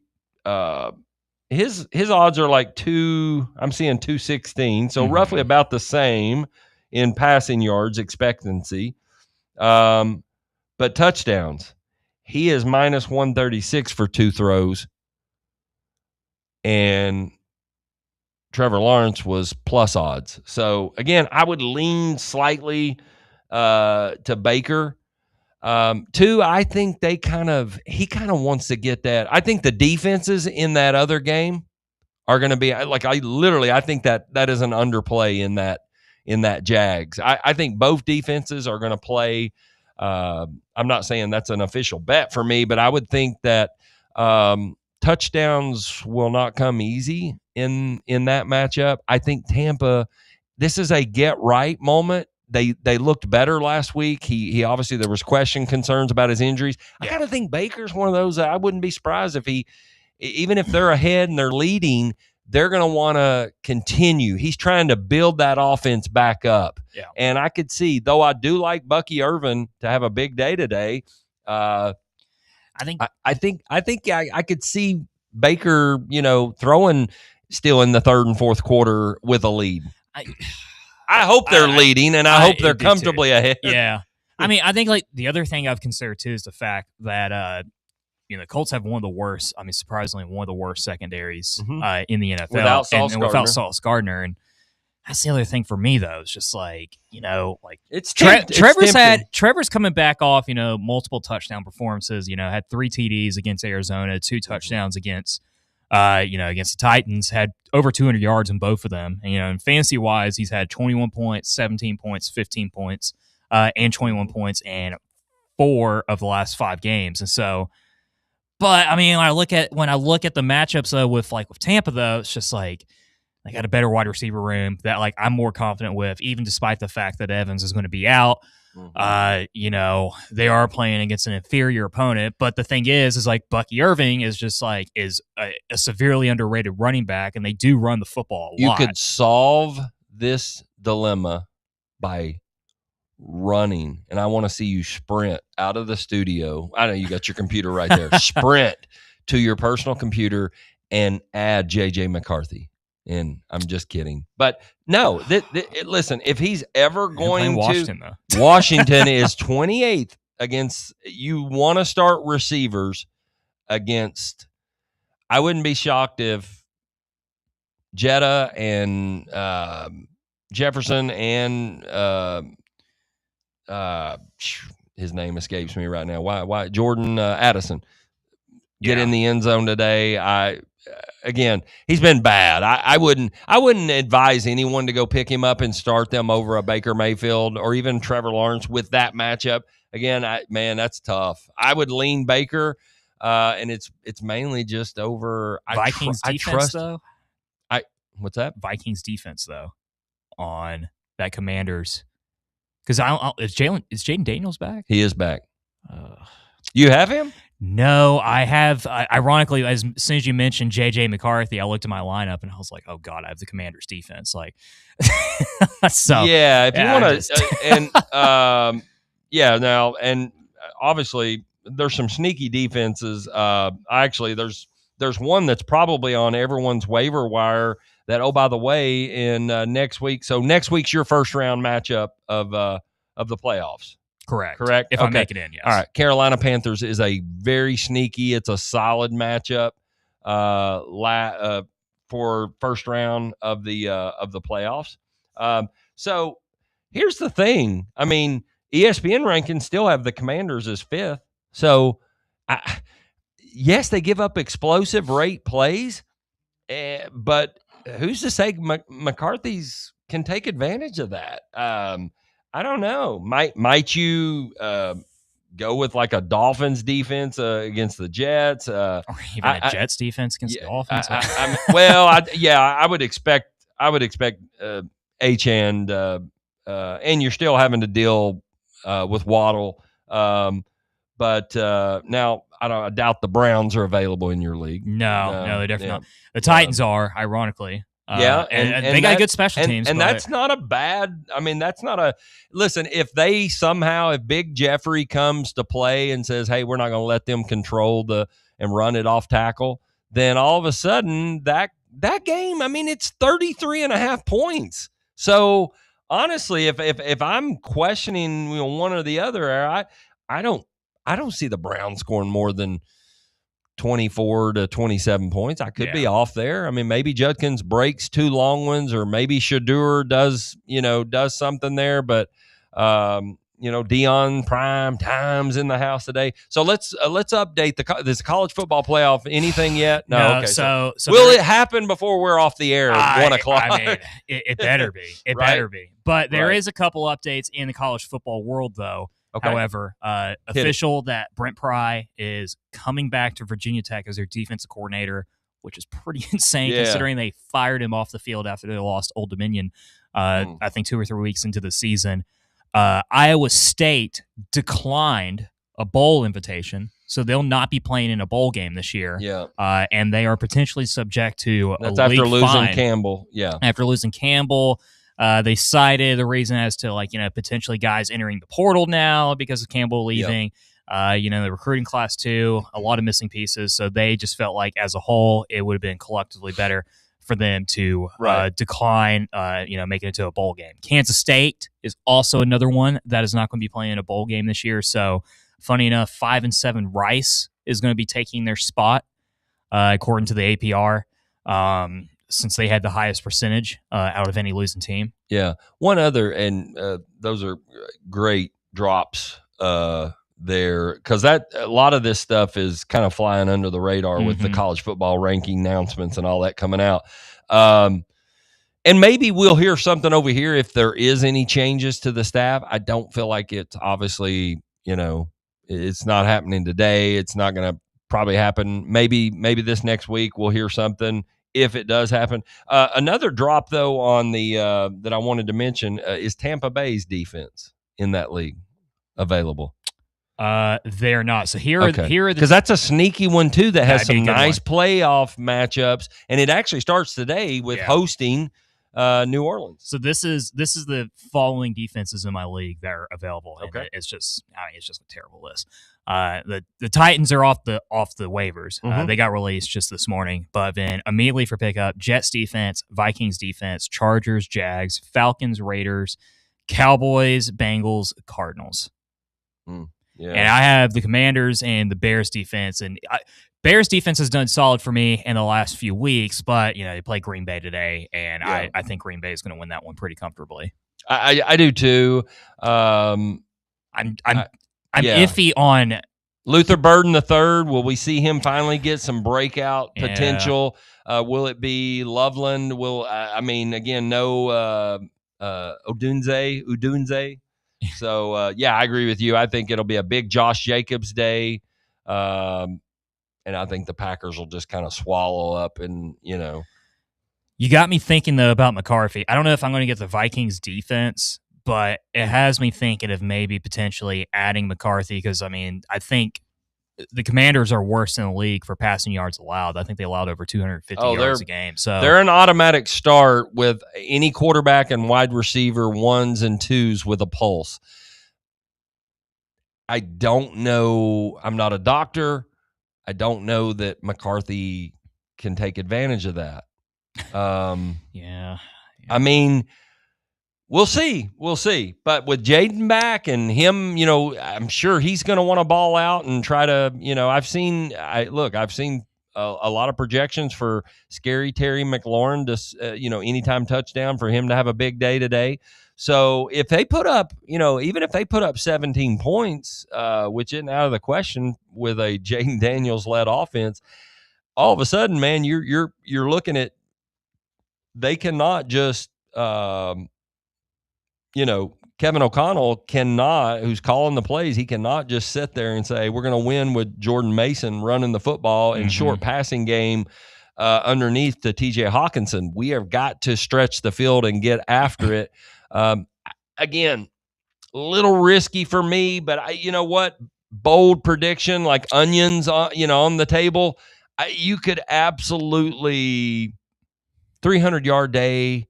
his odds are I'm seeing 216, so roughly about the same in passing yards expectancy. But touchdowns, he is minus 136 for 2 throws, and Trevor Lawrence was plus odds. So again, I would lean slightly to Baker. 2, I think he kind of wants to get that. I think the defenses in that other game are going to be I think that is an underplay in that Jags. I think both defenses are going to play. I'm not saying that's an official bet for me, but I would think that touchdowns will not come easy in that matchup. I think Tampa, this is a get right moment. They looked better last week. He obviously, there was concerns about his injuries. Yeah. I kind of think Baker's one of those that I wouldn't be surprised if even if they're ahead and they're leading, they're going to want to continue. He's trying to build that offense back up. Yeah. And I could see, though I do like Bucky Irvin to have a big day today, I could see Baker, throwing still in the third and fourth quarter with a lead. I hope they're leading, and I hope they're comfortably ahead. Yeah. I mean, I think the other thing I've considered too is the fact that the Colts have one of the worst, surprisingly, one of the worst secondaries in the NFL without Sauce Gardner. And that's the other thing for me, though. It's just it's Trevor's coming back off, multiple touchdown performances, had 3 TDs against Arizona, 2 touchdowns against the Titans, had over 200 yards in both of them. And, and fantasy-wise, he's had 21 points, 17 points, 15 points, and 21 points in 4 of the last 5 games. And so, but, when I look at the matchups, though, with Tampa, though, it's just they got a better wide receiver room that, I'm more confident with, even despite the fact that Evans is going to be out. They are playing against an inferior opponent, but the thing is Bucky Irving is just is a severely underrated running back, and they do run the football a lot. You could solve this dilemma by running, and I want to see you sprint out of the studio. I know you got your computer right there. Sprint to your personal computer and add JJ McCarthy. And I'm just kidding. But no, listen, if he's ever going Washington, to Washington is 28th against, you want to start receivers against, I wouldn't be shocked if Jetta and Jefferson and his name escapes me right now. Why Jordan Addison get in the end zone today. Again, he's been bad. I wouldn't advise anyone to go pick him up and start them over a Baker Mayfield or even Trevor Lawrence with that matchup. Again, that's tough. I would lean Baker, and it's mainly just over Vikings defense, though. What's that? Vikings defense, though, on that Commanders Because is Jaden Daniels back? He is back. You have him? No, I have. Ironically, as soon as you mentioned J.J. McCarthy, I looked at my lineup and I was like, "Oh God, I have the Commanders' defense." Like, so yeah, if you want to, now, and obviously there's some sneaky defenses. Actually, there's one that's probably on everyone's waiver wire. That, oh, by the way, in next week. So next week's your first round matchup of the playoffs. Correct. If okay. I make it in, yes. All right. Carolina Panthers is a very sneaky. It's a solid matchup for first round of the playoffs. So here's the thing. I mean, ESPN rankings still have the Commanders as 5th. So yes, they give up explosive rate plays, but who's to say McCarthy's can take advantage of that? I don't know. Might you go with like a Dolphins defense against the Jets, or even a Jets defense against the Dolphins? I would expect H and you're still having to deal with Waddle. But now I doubt the Browns are available in your league. No, they're definitely not. The Titans are, ironically. And they got good special teams. And that's not a bad, that's not a, listen, if Big Jeffrey comes to play and says, hey, we're not going to let them control and run it off tackle, then all of a sudden that game, it's 33.5 points. So honestly, if I'm questioning one or the other, I don't see the Browns scoring more than 24 to 27 points. I could be off there. Maybe Judkins breaks 2 long ones, or maybe Shadur does something there. But Dion prime time's in the house today. So let's update this college football playoff. Anything yet? No. Okay. So will it happen before we're off the air at 1 o'clock? It better be. It better be. But there is a couple updates in the college football world, though. Okay. However, official that Brent Pry is coming back to Virginia Tech as their defensive coordinator, which is pretty insane considering they fired him off the field after they lost Old Dominion, I think 2 or 3 weeks into the season. Iowa State declined a bowl invitation, so they'll not be playing in a bowl game this year. Yeah. And they are potentially subject to That's a league after losing fine. Campbell. Yeah. After losing Campbell. They cited the reason as to potentially guys entering the portal now because of Campbell leaving. The recruiting class too, a lot of missing pieces. So they just felt like as a whole, it would have been collectively better for them to decline, making it to a bowl game. Kansas State is also another one that is not going to be playing a bowl game this year. So funny enough, 5-7 Rice is going to be taking their spot, according to the APR. Since they had the highest percentage out of any losing team. Yeah. One other, and those are great drops there, because a lot of this stuff is kind of flying under the radar with the college football ranking announcements and all that coming out. And maybe we'll hear something over here if there is any changes to the staff. I don't feel like it's obviously, it's not happening today. It's not going to probably happen. Maybe this next week we'll hear something if it does happen. Another drop, though, on the that I wanted to mention is Tampa Bay's defense in that league available. They're not. So here are because that's a sneaky one too that has some nice playoff matchups, and it actually starts today with hosting New Orleans. So this is the following defenses in my league that are available. Okay, it's just a terrible list. The Titans are off the waivers. They got released just this morning, but then immediately for pickup, Jets defense, Vikings defense, Chargers, Jags, Falcons, Raiders, Cowboys, Bengals, Cardinals. Yeah. And I have the Commanders and the Bears defense, and Bears defense has done solid for me in the last few weeks, but they play Green Bay today, and I think Green Bay is going to win that one pretty comfortably. I do too. I'm iffy on Luther Burden III. Will we see him finally get some breakout potential? Will it be Loveland? No Udunze. So, I agree with you. I think it'll be a big Josh Jacobs day. And I think the Packers will just kind of swallow up and, You got me thinking, though, about McCarthy. I don't know if I'm going to get the Vikings defense, but it has me thinking of maybe potentially adding McCarthy because, I mean, I think the Commanders are worse in the league for passing yards allowed. I think they allowed over 250 yards a game. So they're an automatic start with any quarterback and wide receiver 1s and 2s with a pulse. I don't know. I'm not a doctor. I don't know that McCarthy can take advantage of that. Yeah. I mean, we'll see. We'll see. But with Jaden back and him, I'm sure he's going to want to ball out and try to, I've seen a lot of projections for Scary Terry McLaurin to, anytime touchdown for him to have a big day today. So if they put up, even if they put up 17 points, which isn't out of the question with a Jaden Daniels led offense, all of a sudden, man, you're looking at, they cannot just, Kevin O'Connell cannot, who's calling the plays, he cannot just sit there and say, we're going to win with Jordan Mason running the football and short passing game underneath to TJ Hawkinson. We have got to stretch the field and get after it. Again, a little risky for me, but you know what? Bold prediction, like onions, on the table. You could absolutely 300-yard day,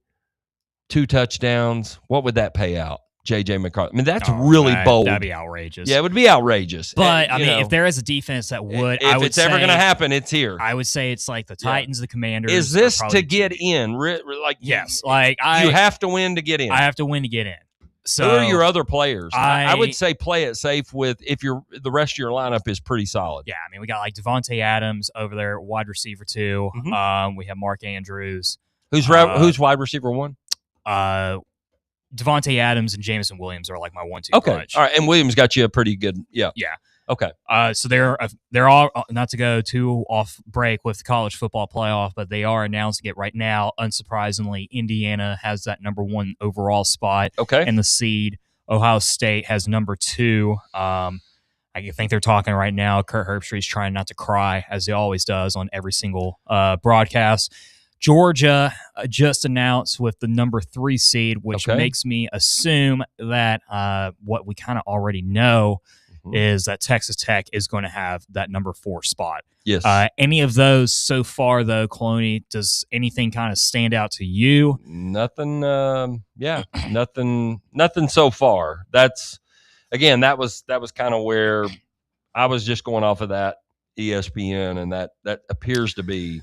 2 touchdowns. What would that pay out? J.J. McCarthy. I mean, that's really bold. That'd be outrageous. Yeah, it would be outrageous. But, I mean, if there is a defense that would, if it's ever going to happen, it's here. I would say it's like the Titans, the Commanders. Is this to get in? Yes. You have to win to get in. I have to win to get in. So who are your other players? I would say play it safe with the rest of your lineup is pretty solid. Yeah, I mean, we got like Devontae Adams over there, wide receiver 2. We have Mark Andrews. Who's wide receiver 1? Devontae Adams and Jameson Williams are like my 1-2 punch. All right, and Williams got you a pretty good, yeah. Okay. So they're all, not to go too off break with the college football playoff, but they are announcing it right now. Unsurprisingly, Indiana has that number 1 overall spot. Okay. In the seed. Ohio State has number 2. I think they're talking right now. Kurt Herbstreit's trying not to cry, as he always does on every single broadcast. Georgia just announced with the number 3 seed, which makes me assume that what we kind of already know is that Texas Tech is going to have that number 4 spot. Yes. Any of those so far, though, Cloney, does anything kind of stand out to you? Nothing. Nothing so far. That was kind of where I was just going off of that ESPN, and that appears to be.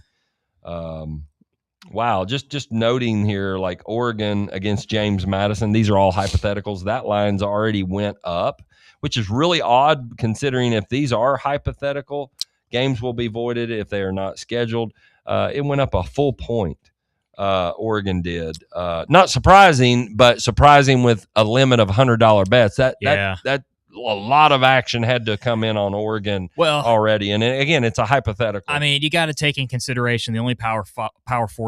Wow, just noting here, like Oregon against James Madison, these are all hypotheticals. That line's already went up, which is really odd considering if these are hypothetical, games will be voided if they are not scheduled. It went up a full point. Oregon did. Not surprising, but surprising with a limit of $100 bets. That a lot of action had to come in on Oregon already. And again, it's a hypothetical. I mean, you got to take in consideration the only Power 4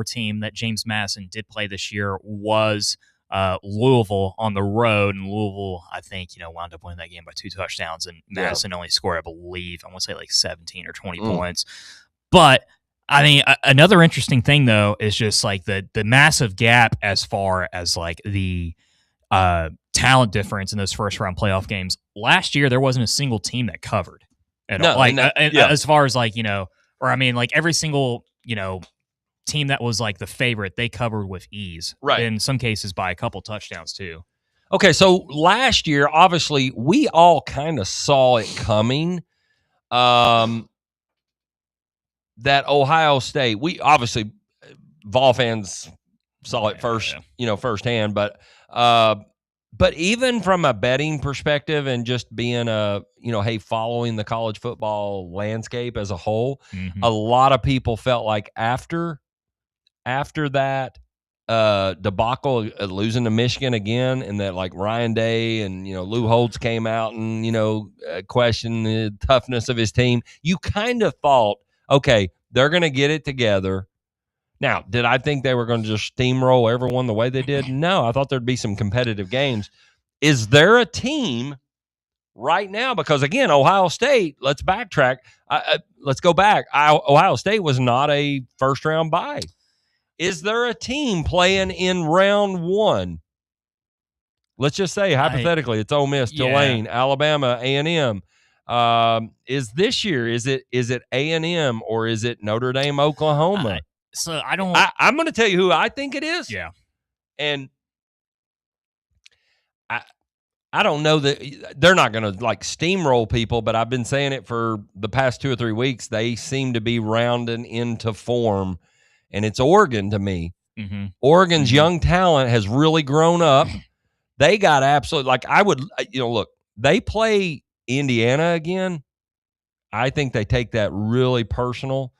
team that James Madison did play this year was Louisville on the road. And Louisville, I think, wound up winning that game by 2 touchdowns. And Madison only scored, I believe, I want to say like 17 or 20 points. But I mean, another interesting thing, though, is just like the massive gap as far as like the talent difference in those first round playoff games. Last year, there wasn't a single team that covered at all. Like, as far as like, or I mean, like every single, team that was like the favorite, they covered with ease. Right. In some cases by a couple touchdowns too. Okay. So last year, obviously, we all kind of saw it coming. That Ohio State, we obviously, Vol fans saw it firsthand, but even from a betting perspective and just being following the college football landscape as a whole, a lot of people felt like after that debacle, losing to Michigan again, and that like Ryan Day and Lou Holtz came out and questioned the toughness of his team, you kind of thought, okay, they're going to get it together. Now, did I think they were going to just steamroll everyone the way they did? No, I thought there'd be some competitive games. Is there a team right now? Because, again, Ohio State, let's backtrack. Let's go back. Ohio State was not a first-round bye. Is there a team playing in round 1 Let's just say hypothetically, it's Ole Miss, Tulane, Alabama, A&M. Is this year? Is it A&M or is it Notre Dame, Oklahoma? So I don't. I'm going to tell you who I think it is. Yeah, and I don't know that they're not going to like steamroll people, but I've been saying it for the past 2 or 3 weeks. They seem to be rounding into form, and it's Oregon to me. Mm-hmm. Oregon's young talent has really grown up. They got absolutely look, they play Indiana again. I think they take that really personal,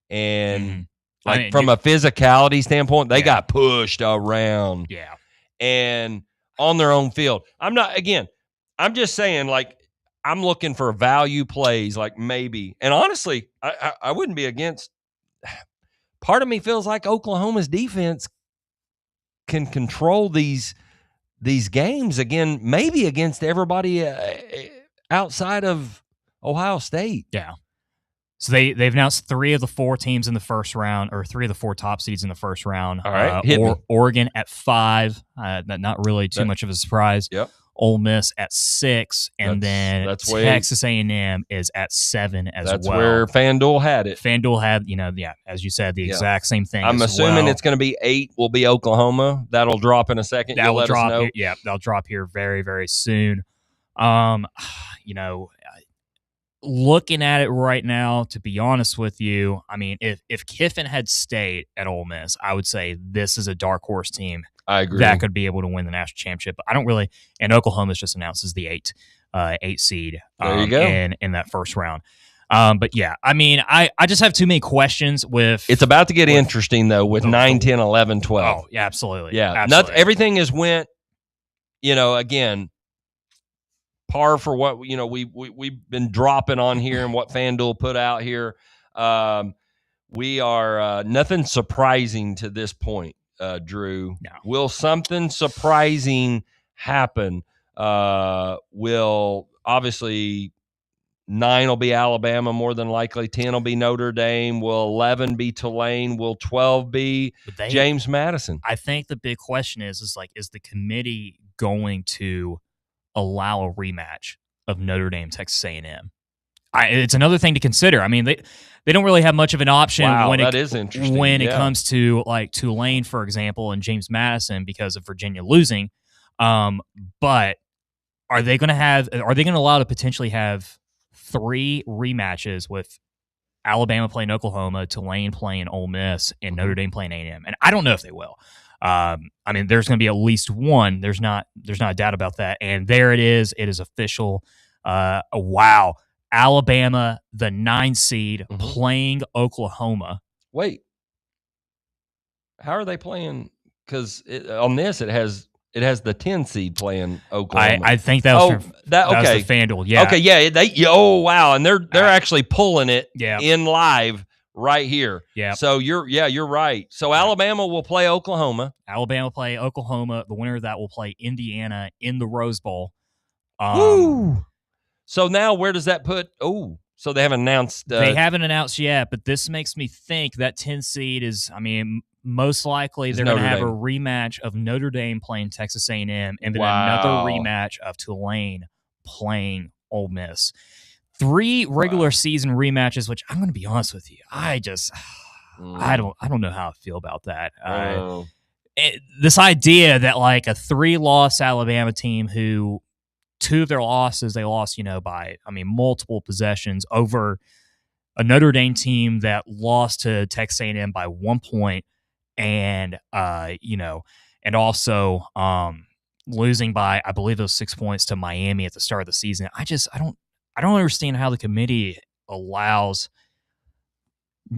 and from a physicality standpoint, they got pushed around. Yeah, and on their own field. I'm just saying, like, I'm looking for value plays, like maybe. And honestly, I wouldn't be against. Part of me feels like Oklahoma's defense can control these games again, maybe against everybody outside of Ohio State. Yeah. So they've announced 3 of the 4 teams in the first round, or 3 of the 4 top seeds in the first round. All right, Oregon at 5, not really too much of a surprise. Yep. Ole Miss at 6, and then Texas A&M is at 7 as well. That's where FanDuel had it. FanDuel had, as you said, the exact same thing. I'm assuming it's going to be 8 will be Oklahoma. That'll drop in a second. That will drop. That'll drop here very, very soon. Looking at it right now, to be honest with you, I mean, if Kiffin had stayed at Ole Miss, I would say this is a dark horse team. I agree. That could be able to win the national championship. But I don't really, and Oklahoma's just announced as the 8 seed there you go. in that first round. But yeah, I mean, I just have too many questions with. It's about to get interesting though with 9, 10, 11, 12. Oh, yeah, absolutely. Yeah, absolutely. Everything has went, again, par for what we've been dropping on here and what FanDuel put out here. We are nothing surprising to this point, Drew. No. Will something surprising happen? Will obviously 9 will be Alabama more than likely. 10 will be Notre Dame. Will 11 be Tulane? Will 12 be James Madison? I think the big question is the committee going to allow a rematch of Notre Dame, Texas A&M? It's another thing to consider. I mean, they don't really have much of an option when it comes to like Tulane, for example, and James Madison because of Virginia losing. But are they going to allow to potentially have 3 rematches with Alabama playing Oklahoma, Tulane playing Ole Miss, and Notre Dame playing A&M? And I don't know if they will. I mean, there's going to be at least one. There's not a doubt about that. And there it is. It is official. Wow. Alabama, the 9 seed, playing Oklahoma. Wait. How are they playing? Because on this, it has the 10 seed playing Oklahoma. I think that was that was the FanDuel. Yeah. Okay. Yeah. Oh wow. And they're actually pulling it in live right here. Yeah. So you're right. So Alabama will play Oklahoma. Alabama play Oklahoma. The winner of that will play Indiana in the Rose Bowl. Woo! So now where does that put? Oh, so they haven't announced. They haven't announced yet, but this makes me think that 10 seed is. I mean, most likely they're going to have a rematch of Notre Dame playing Texas A&M, and then another rematch of Tulane playing Ole Miss. 3 regular season rematches, which I'm going to be honest with you, I don't know how I feel about that. This idea that like a 3-loss Alabama team who 2 of their losses they lost, by multiple possessions over a Notre Dame team that lost to Texas A&M by 1 point, and and also losing by I believe it was 6 points to Miami at the start of the season. I don't understand how the committee allows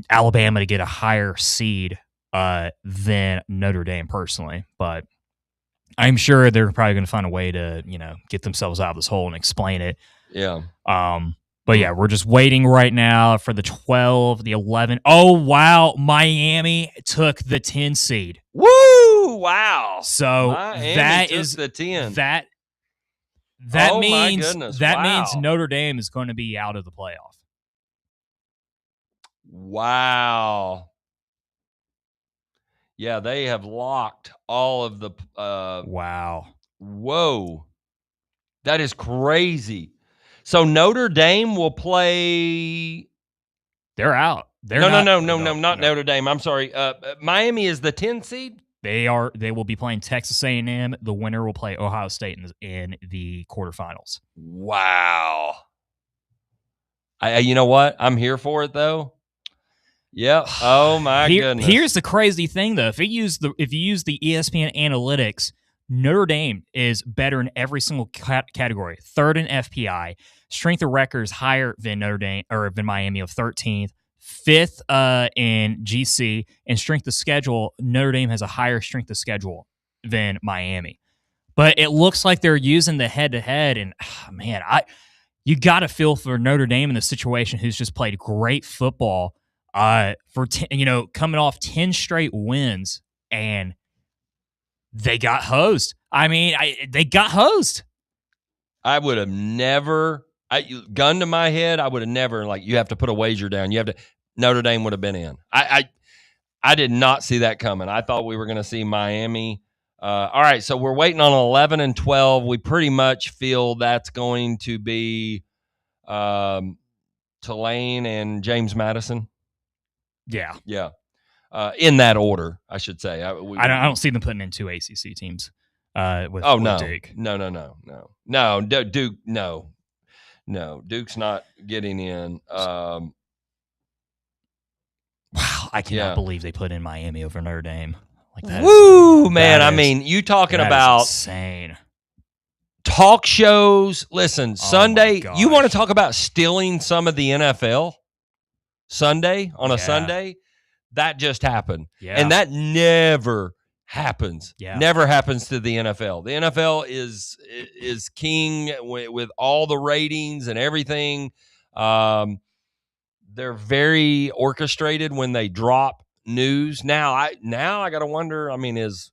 Alabama to get a higher seed than Notre Dame personally, but I'm sure they're probably going to find a way to, get themselves out of this hole and explain it. Yeah. But yeah, we're just waiting right now for the 12, the 11. Oh, wow. Miami took the 10 seed. Woo! Wow. So Miami that took is the 10. That means Notre Dame is going to be out of the playoff. Wow. Yeah, they have locked all of the wow. Whoa. That is crazy. So Notre Dame will play. They're out. No, not Notre Dame. I'm sorry. Miami is the 10 seed? They will be playing Texas A&M. The winner will play Ohio State in the quarterfinals. Wow. You know what? I'm here for it though. Yep. Oh my goodness. Here's the crazy thing though. If you use the ESPN analytics, Notre Dame is better in every single category. Third in FPI, strength of record is higher than Notre Dame or than Miami of 13th. Fifth in GC, and strength of schedule, Notre Dame has a higher strength of schedule than Miami. But it looks like they're using the head-to-head, and man, you got to feel for Notre Dame in the situation, who's just played great football coming off 10 straight wins, and they got hosed. I mean, they got hosed. I would have never, gun to my head, I would have never, you have to put a wager down. Notre Dame would have been in. I did not see that coming. I thought we were going to see Miami. All right, so we're waiting on 11 and 12. We pretty much feel that's going to be Tulane and James Madison. Yeah. Yeah. In that order, I should say. I don't see them putting in 2 ACC teams. With Duke. No, Duke. No, Duke's not getting in. Wow, I cannot believe they put in Miami over Notre Dame. Woo, man! I mean, you talking about insane talk shows? Listen, Sunday. You want to talk about stealing some of the NFL? Sunday on a Sunday, that just happened, and that never happens. Never happens to the NFL. The NFL is king with all the ratings and everything. They're very orchestrated when they drop news. Now I got to wonder. I mean, is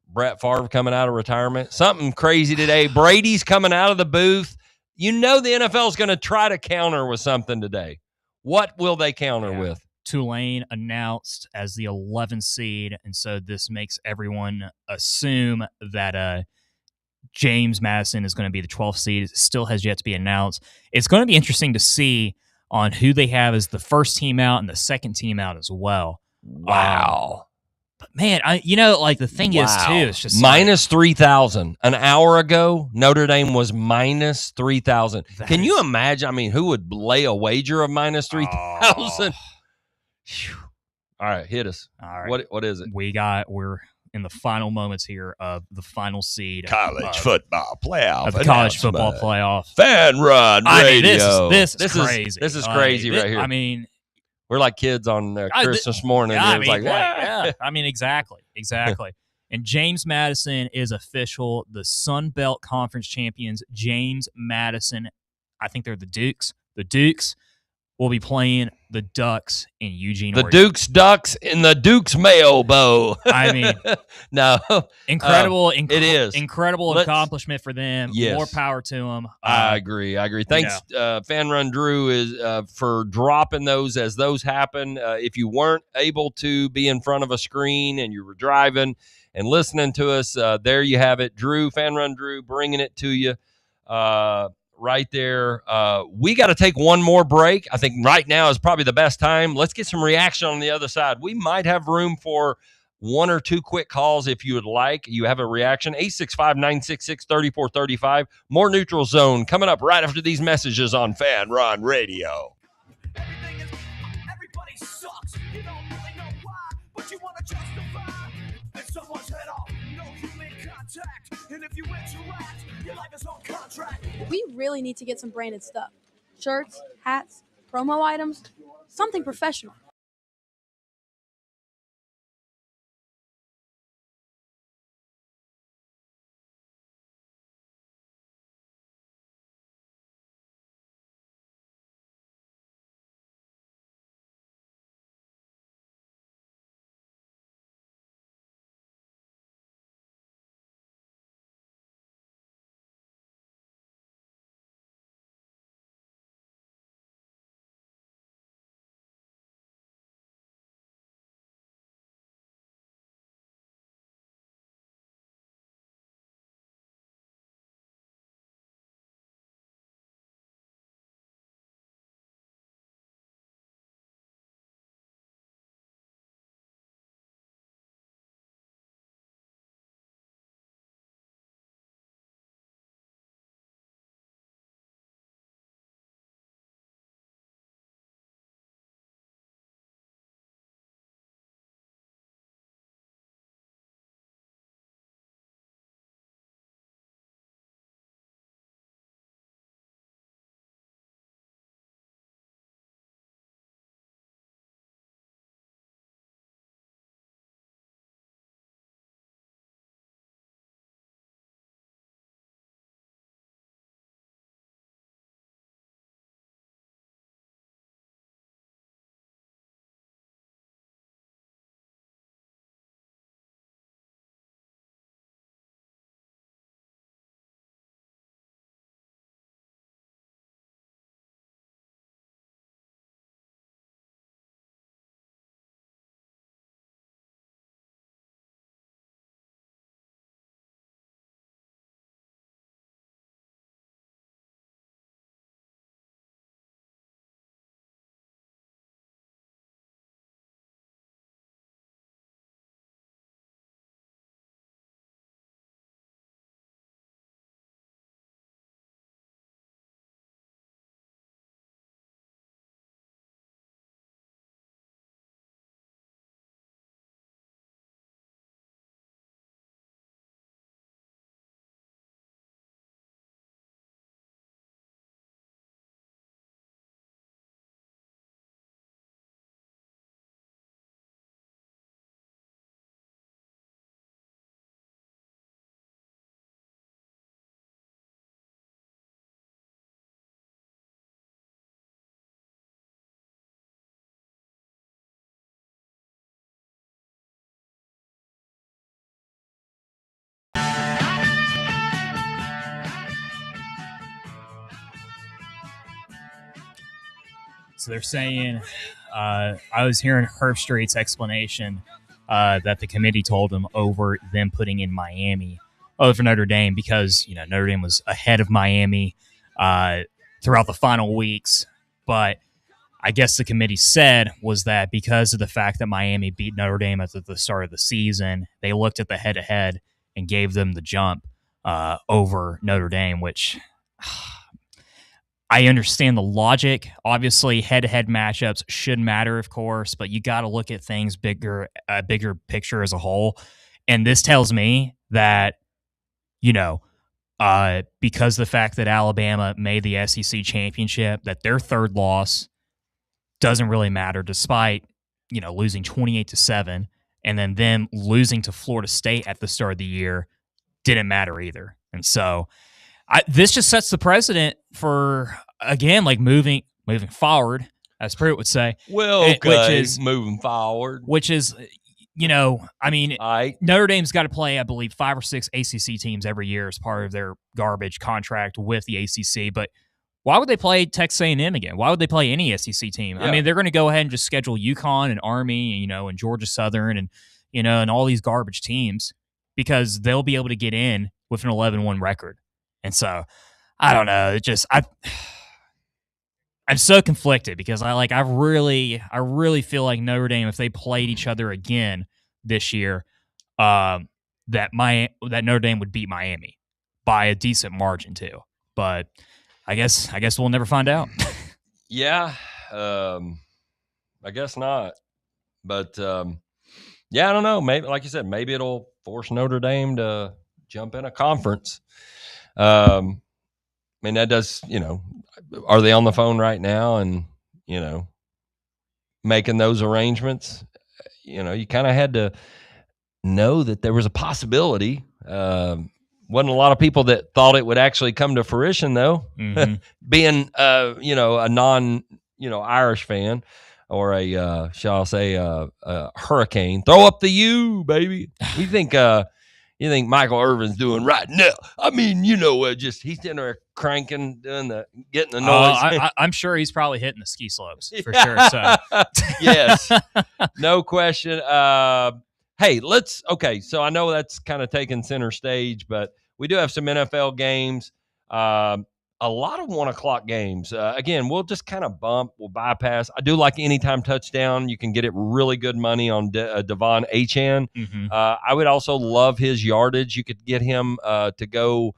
Brett Favre coming out of retirement? Something crazy today. Brady's coming out of the booth. The NFL is going to try to counter with something today. What will they counter with? Tulane announced as the 11th seed, and so this makes everyone assume that James Madison is going to be the 12th seed. It still has yet to be announced. It's going to be interesting to see on who they have as the first team out and the second team out as well. Wow. But man, the thing is too, it's just minus 3,000. An hour ago, Notre Dame was minus 3,000. Can you imagine? I mean, who would lay a wager of minus 3,000? All right, hit us. All right. What is it? We're in the final moments here of the final seed college football playoff. Of the college football playoff. Fanrun Radio. This is crazy. This is crazy right here. I mean, we're like kids on Christmas morning. I mean, exactly. And James Madison is official. The Sun Belt Conference champions, James Madison. I think they're the Dukes. The Dukes will be playing the Ducks in Eugene, the Oregon. Dukes Ducks in the Dukes Mayo Bowl. I mean, no, incredible. It is incredible accomplishment for them. Yes. More power to them. I agree. Thanks, Fanrun Drew, is for dropping those as those happen. If you weren't able to be in front of a screen and you were driving and listening to us, there you have it. Fanrun Drew, bringing it to you. Right there. We got to take one more break. I think right now is probably the best time. Let's get some reaction on the other side. We might have room for one or two quick calls if you would like. You have a reaction. 865-966-3435. More Neutral Zone coming up right after these messages on Fanrun Radio. Everybody sucks. You don't really know why, but you want to justify someone's head off. No human contact. And if you interact, your life is on contract. We really need to get some branded stuff. Shirts, hats, promo items, something professional. So they're saying, I was hearing Herb Street's explanation that the committee told him over them putting in Miami over Notre Dame because, Notre Dame was ahead of Miami throughout the final weeks. But I guess the committee said was that because of the fact that Miami beat Notre Dame at the start of the season, they looked at the head-to-head and gave them the jump over Notre Dame, which I understand the logic. Obviously, head-to-head matchups should matter, of course, but you got to look at things bigger picture as a whole. And this tells me that, because the fact that Alabama made the SEC championship, that their third loss doesn't really matter, despite losing 28-7, and then them losing to Florida State at the start of the year didn't matter either. And so this just sets the precedent for, again, like moving forward, as Pruitt would say. Well, okay, which is moving forward. Which is, Notre Dame's got to play, I believe, 5 or 6 ACC teams every year as part of their garbage contract with the ACC. But why would they play Texas A&M again? Why would they play any SEC team? Yeah. I mean, they're going to go ahead and just schedule UConn and Army, and Georgia Southern and, and all these garbage teams because they'll be able to get in with an 11-1 record. And so, I don't know. I'm so conflicted because I really feel like Notre Dame, if they played each other again this year, that Notre Dame would beat Miami by a decent margin too. But I guess we'll never find out. Yeah, I guess not. But I don't know. Maybe, like you said, maybe it'll force Notre Dame to jump in a conference. I mean, that does, are they on the phone right now and, making those arrangements? You kind of had to know that there was a possibility. Wasn't a lot of people that thought it would actually come to fruition, though. Mm-hmm. Being, a non, Irish fan or shall I say, a Hurricane. Throw up the U, baby. You think Michael Irvin's doing right now? I mean, just he's in there cranking, getting the noise. I'm sure he's probably hitting the ski slopes for sure. So yes, no question. Hey, so I know that's kind of taking center stage, but we do have some NFL games. A lot of 1:00 games. Again, we'll just kind of we'll bypass. I do like anytime touchdown. You can get it really good money on Devon Achane. Mm-hmm. I would also love his yardage. You could get him to go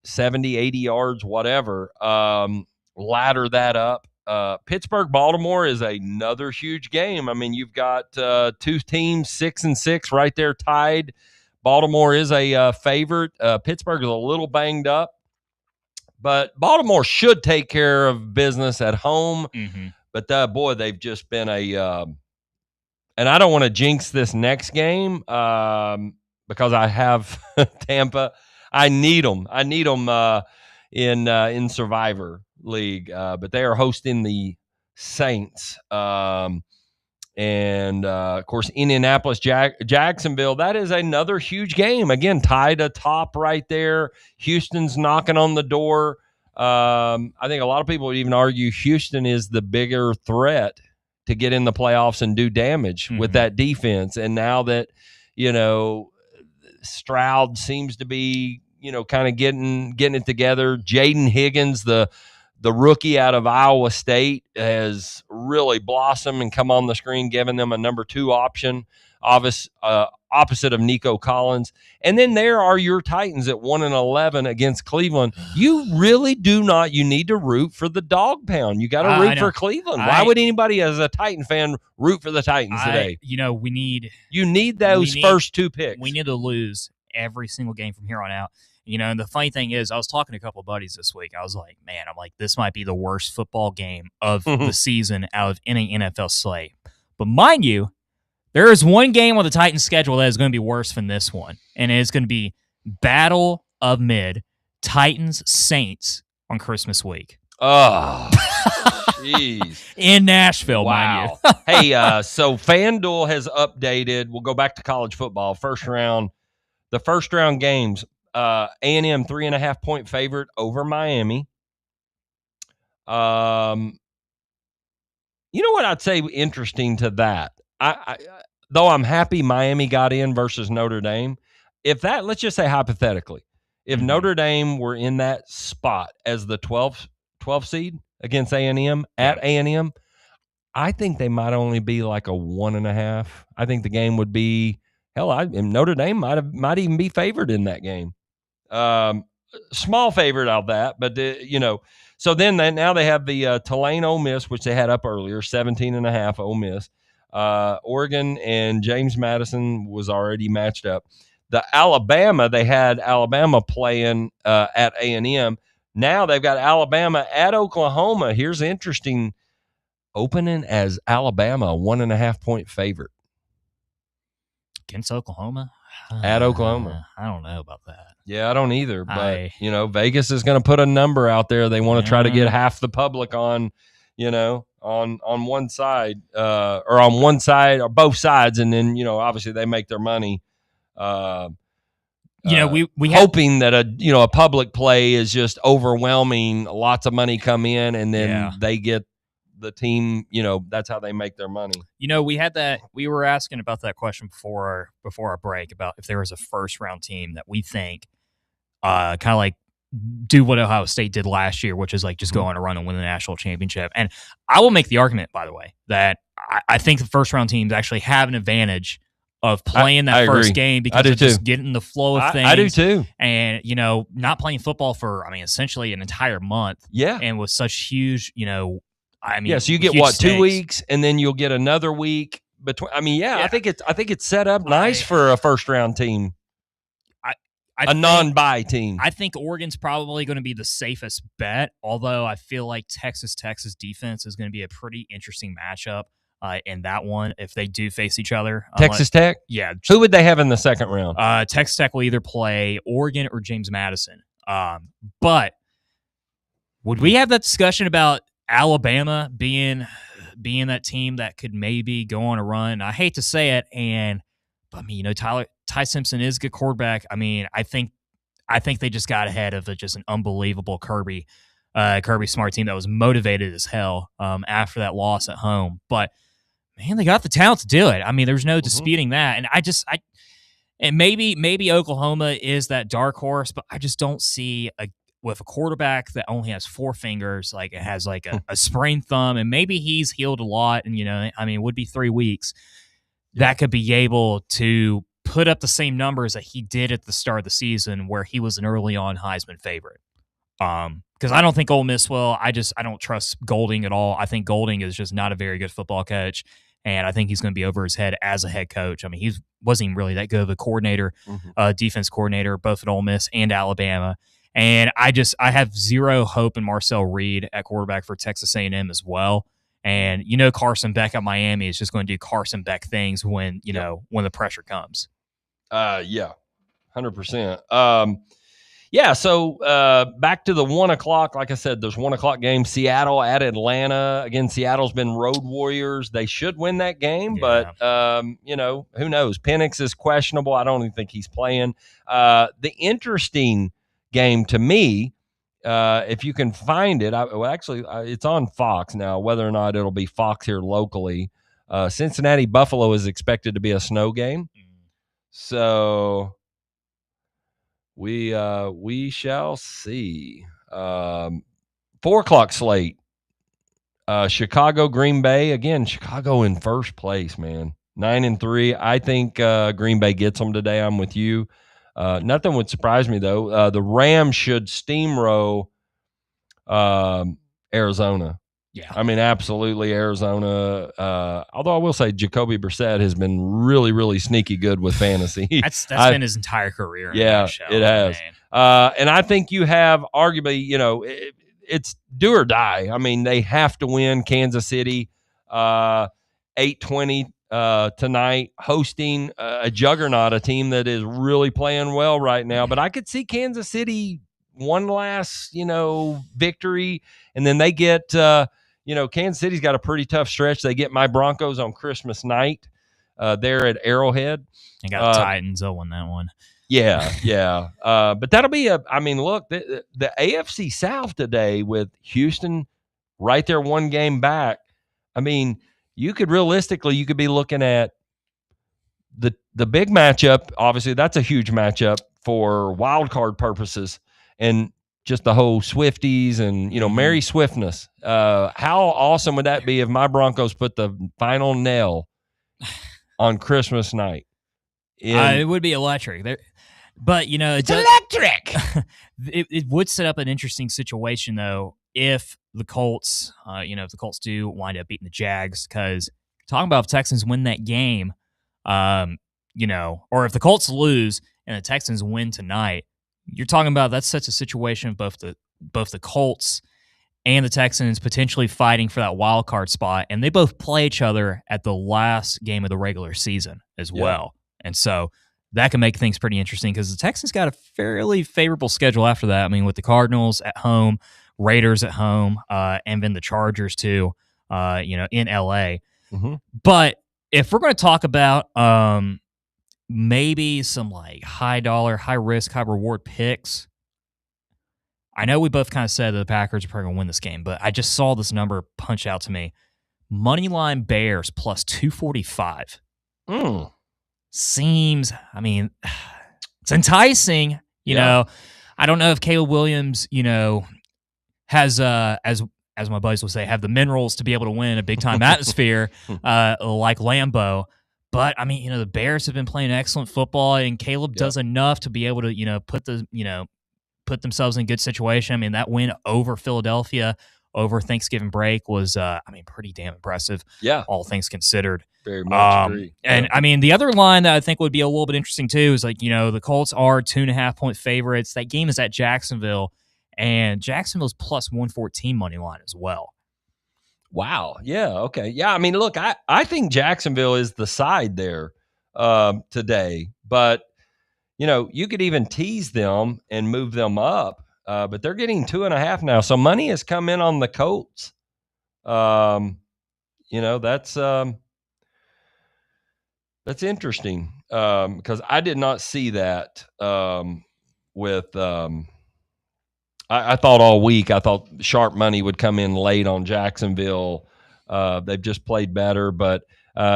70, 80 yards, whatever. Ladder that up. Pittsburgh-Baltimore is another huge game. I mean, you've got two teams, 6-6, right there tied. Baltimore is a favorite. Pittsburgh is a little banged up. But Baltimore should take care of business at home. Mm-hmm. But, they've just been and I don't want to jinx this next game because I have Tampa. I need them. In Survivor League. But they are hosting the Saints. And, of course, Indianapolis, Jacksonville. That is another huge game. Again, tied atop right there. Houston's knocking on the door. I think a lot of people would even argue Houston is the bigger threat to get in the playoffs and do damage with that defense. And now that, Stroud seems to be, kind of getting it together. Jaden Higgins, the rookie out of Iowa State, has really blossomed and come on the screen, giving them a number 2 option, opposite of Nico Collins. And then there are your Titans at 1-11 against Cleveland. You really do not. You need to root for the dog pound. You got to root for Cleveland. Why would anybody as a Titan fan root for the Titans today? You need those first 2 picks. We need to lose every single game from here on out. And the funny thing is, I was talking to a couple of buddies this week. I was like, man, this might be the worst football game of the season out of any NFL slate. But mind you, there is one game on the Titans schedule that is going to be worse than this one. And it is going to be Battle of Mid, Titans-Saints on Christmas week. Oh, jeez. In Nashville, mind you. Hey, so FanDuel has updated. We'll go back to college football. The first round games. A&M 3.5 point favorite over Miami. You know what I'd say interesting to that? I though I'm happy Miami got in versus Notre Dame. If that, let's just say hypothetically, if Notre Dame were in that spot as the 12th seed against A&M at A&M, I think they might only be like a 1.5. I think the game would be Notre Dame might even be favored in that game. Small favorite out that, but so then now they have the Tulane Ole Miss, which they had up earlier, 17.5 Ole Miss. Oregon and James Madison was already matched up. The Alabama, they had Alabama playing at A&M. Now they've got Alabama at Oklahoma. Here's interesting, opening as Alabama, 1.5 point favorite against Oklahoma. At Oklahoma. I don't know about that. Yeah, I don't either. But, Vegas is going to put a number out there. They want to try to get half the public on, on one side or on one side or both sides. And then, obviously they make their money. We hoping that a public play is just overwhelming, lots of money come in, and then they get the team, that's how they make their money. We were asking about that question before our break about if there was a first round team that we think kind of like do what Ohio State did last year, which is like just go on a run and win the national championship. And I will make the argument, by the way, that I think the first round teams actually have an advantage of playing that first game because of just getting the flow of things. I do too. And, not playing football for, essentially an entire month. Yeah. And with such huge, so you get what, 2 weeks, and then you'll get another week between. I think it's set up nice for a first round team. A non-bye team. I think Oregon's probably going to be the safest bet, although I feel like Texas defense is going to be a pretty interesting matchup in that one if they do face each other. Texas Tech? Yeah. Who would they have in the second round? Texas Tech will either play Oregon or James Madison. But would we have that discussion about Alabama being that team that could maybe go on a run? I hate to say it, but Ty Simpson is a good quarterback. I think they just got ahead of just an unbelievable Kirby Smart team that was motivated as hell after that loss at home. But man, they got the talent to do it. There's no disputing that. And and maybe Oklahoma is that dark horse, but I just don't see with a quarterback that only has 4 fingers, like it has like a sprained thumb, and maybe he's healed a lot, and it would be 3 weeks. That could be able to put up the same numbers that he did at the start of the season where he was an early on Heisman favorite. Because I don't think Ole Miss will. I don't trust Golding at all. I think Golding is just not a very good football coach, and I think he's going to be over his head as a head coach. He wasn't even really that good of a coordinator, defense coordinator, both at Ole Miss and Alabama. And I have zero hope in Marcel Reed at quarterback for Texas A&M as well. And Carson Beck at Miami is just going to do Carson Beck things when when the pressure comes. 100%. So back to the 1 o'clock. Like I said, there's 1 o'clock game. Seattle at Atlanta. Again, Seattle's been road warriors. They should win that game, but who knows? Penix is questionable. I don't even think he's playing. The interesting game to me, if you can find it, it's on Fox now. Whether or not it'll be Fox here locally, Cincinnati Buffalo is expected to be a snow game, so we shall see. 4 o'clock slate. Chicago Green Bay again. Chicago in first place, man. 9-3. I think Green Bay gets them today. I'm with you. Nothing would surprise me, though. The Rams should steamroll Arizona. Yeah. Absolutely Arizona. Although I will say Jacoby Brissett has been really, really sneaky good with fantasy. That's been his entire career. Yeah, it has. And I think you have arguably, it's do or die. They have to win. Kansas City, 8:20 tonight, hosting a juggernaut, a team that is really playing well right now. But I could see Kansas City one last, victory, and then they get, Kansas City's got a pretty tough stretch. They get my Broncos on Christmas night there at Arrowhead. And got the Titans. They'll win that one. Yeah. But that'll be look, the AFC South today with Houston right there 1 game back. I mean, you could be looking at the big matchup. Obviously, that's a huge matchup for wild card purposes, and just the whole Swifties and Merry Swiftness. How awesome would that be if my Broncos put the final nail on Christmas night? It would be electric. But it's electric. It would set up an interesting situation though if the Colts, if the Colts do wind up beating the Jags, because talking about if Texans win that game, or if the Colts lose and the Texans win tonight, you're talking about that's such a situation of both the Colts and the Texans potentially fighting for that wild card spot, and they both play each other at the last game of the regular season as well, and so that can make things pretty interesting because the Texans got a fairly favorable schedule after that. I mean, with the Cardinals at home, Raiders at home, and then the Chargers too, in LA. Mm-hmm. But if we're going to talk about maybe some like high dollar, high risk, high reward picks, I know we both kind of said that the Packers are probably going to win this game, but I just saw this number punch out to me. Moneyline Bears plus 245. Seems, I mean, it's enticing. You know, I don't know if Caleb Williams, has as my buddies will say, have the minerals to be able to win a big time atmosphere like Lambeau. But I mean, the Bears have been playing excellent football, and Caleb does enough to be able to, put themselves in a good situation. I mean, that win over Philadelphia over Thanksgiving break was, pretty damn impressive. Yeah, all things considered. Very much agree. And I mean, the other line that I think would be a little bit interesting too is like, the Colts are 2.5-point favorites. That game is at Jacksonville, and Jacksonville's plus 114 money line as well. Wow. Yeah. Okay. Yeah. I mean, look, I think Jacksonville is the side there today, but you could even tease them and move them up, but they're getting 2.5 now. So money has come in on the Colts. That's interesting because I did not see that with I thought all week, I thought sharp money would come in late on Jacksonville. They've just played better. But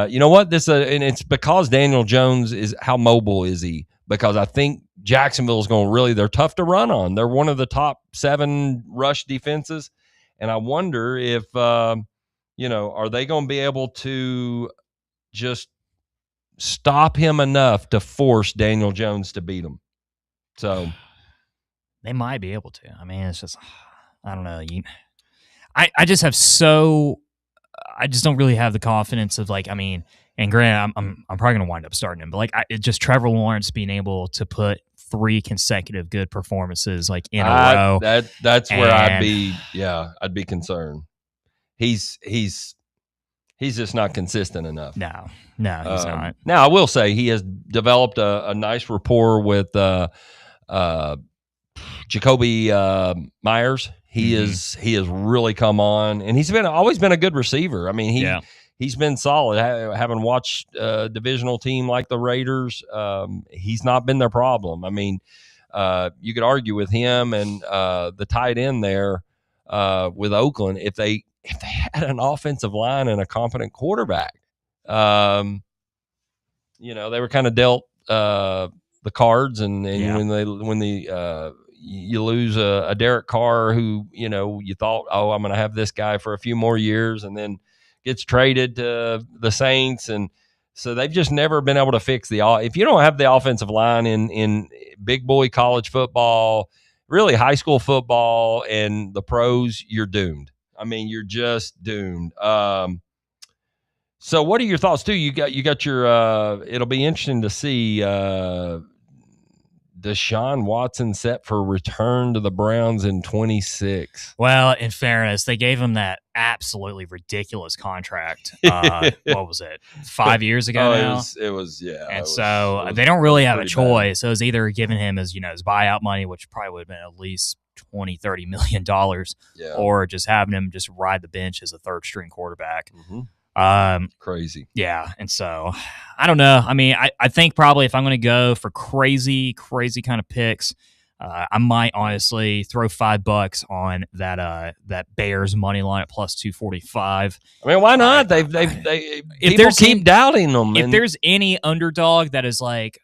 you know what? And it's because Daniel Jones is, how mobile is he? Because I think Jacksonville is they're tough to run on. They're one of the top 7 rush defenses. And I wonder if, are they going to be able to just stop him enough to force Daniel Jones to beat him? So they might be able to. I mean, it's just, I don't know. I just don't really have the confidence of and granted, I'm probably going to wind up starting him, but just Trevor Lawrence being able to put 3 consecutive good performances in a row. That's where I'd be concerned. He's just not consistent enough. No, he's not. Now I will say he has developed a nice rapport with Jacoby Myers. He has really come on, and he's always been a good receiver. I mean, he's been solid. Having watched a divisional team like the Raiders, he's not been their problem. I mean, you could argue with him and the tight end there with Oakland if they had an offensive line and a competent quarterback. They were kind of dealt the cards, and when you lose a Derek Carr who you thought, oh, I'm going to have this guy for a few more years, and then gets traded to the Saints, and so they've just never been able to fix if you don't have the offensive line in big boy college football, really high school football, and the pros, you're doomed. I mean, you're just doomed. So what are your thoughts too? You got your it'll be interesting to see Deshaun Watson set for return to the Browns in 2026. Well, in fairness, they gave him that absolutely ridiculous contract. What was it? 5 years ago now? It was, yeah. And so they don't really have a choice. So it was either giving him his buyout money, which probably would have been at least $20-30 million, or just having him just ride the bench as a third string quarterback. Crazy. Yeah. And so I don't know. I mean, I think probably if I'm going to go for crazy kind of picks, I might honestly throw $5 on that Bears money line at plus 245. I mean, why not? People keep doubting them. If there's any underdog that is like,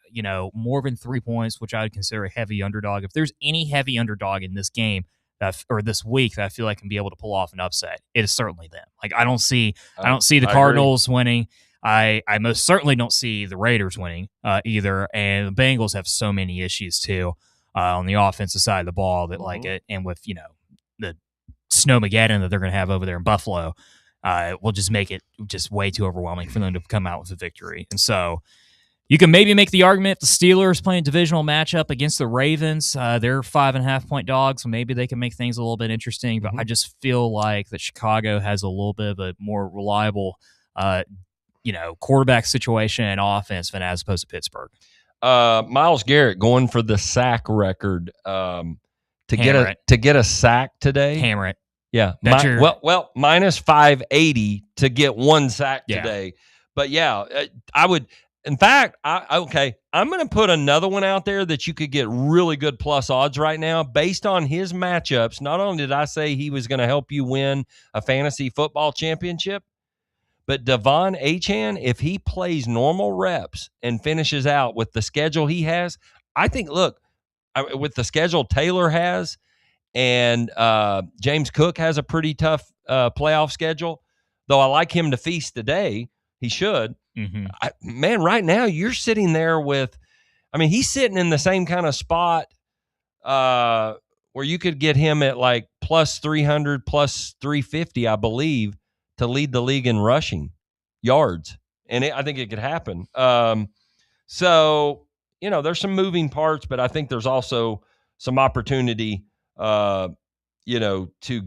more than 3 points, which I would consider a heavy underdog, if there's any heavy underdog in this game or this week that I feel like can be able to pull off an upset, it is certainly them. Like I don't see the Cardinals winning. I most certainly don't see the Raiders winning either. And the Bengals have so many issues too on the offensive side of the ball that like it, and with the snowmageddon that they're going to have over there in Buffalo, will just make it just way too overwhelming for them to come out with a victory. And so you can maybe make the argument the Steelers playing a divisional matchup against the Ravens. They're 5.5-point dogs, so maybe they can make things a little bit interesting. But I just feel like that Chicago has a little bit of a more reliable, quarterback situation and offense than as opposed to Pittsburgh. Myles Garrett going for the sack record to get a sack today. Hammer it. Yeah. Minus 580 to get one sack today. But yeah, I would. In fact, I'm going to put another one out there that you could get really good plus odds right now based on his matchups. Not only did I say he was going to help you win a fantasy football championship, but Devon Achane, if he plays normal reps and finishes out with the schedule he has, I think, with the schedule Taylor has and James Cook has a pretty tough playoff schedule, though I like him to feast today. He should. Mm-hmm. Right now you're sitting there with, he's sitting in the same kind of spot where you could get him at like plus 300, plus 350, I believe, to lead the league in rushing yards. And I think it could happen. So, there's some moving parts, but I think there's also some opportunity, to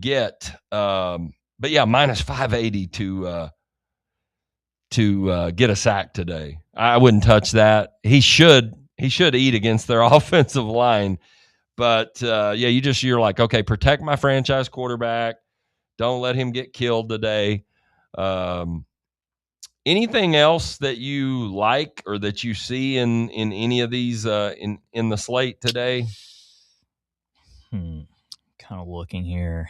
get, but yeah, minus 580 to get a sack today. I wouldn't touch that. He should eat against their offensive line. But you're like, okay, protect my franchise quarterback. Don't let him get killed today. Anything else that you like or that you see in any of these in the slate today? Kind of looking here.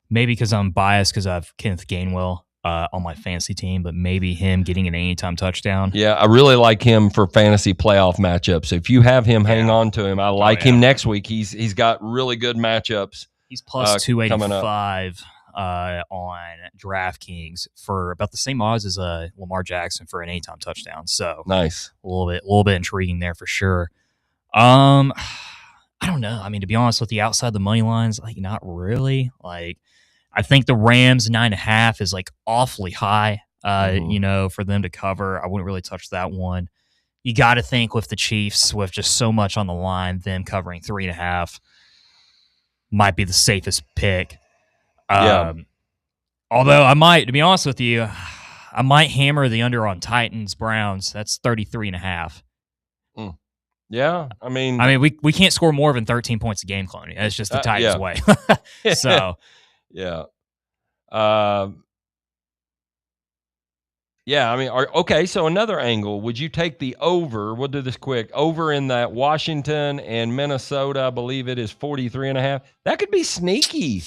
Maybe because I'm biased because I have Kenneth Gainwell on my fantasy team, but maybe him getting an anytime touchdown. Yeah, I really like him for fantasy playoff matchups. If you have him, hang on to him. I like him next week. He's got really good matchups. He's plus 285 on DraftKings for about the same odds as Lamar Jackson for an anytime touchdown. So nice, a little bit intriguing there for sure. I don't know. To be honest with you, outside the money lines, like not really. Like I think the Rams 9.5 is like awfully high, for them to cover. I wouldn't really touch that one. You got to think with the Chiefs, with just so much on the line, them covering 3.5 might be the safest pick. Although I might, to be honest with you, I might hammer the under on Titans Browns. That's 33.5. Yeah, we can't score more than 13 points a game, Cloney. That's just the Titans way. So. Yeah. Okay, so another angle. Would you take the over? We'll do this quick. Over in that Washington and Minnesota, I believe it is 43.5. That could be sneaky.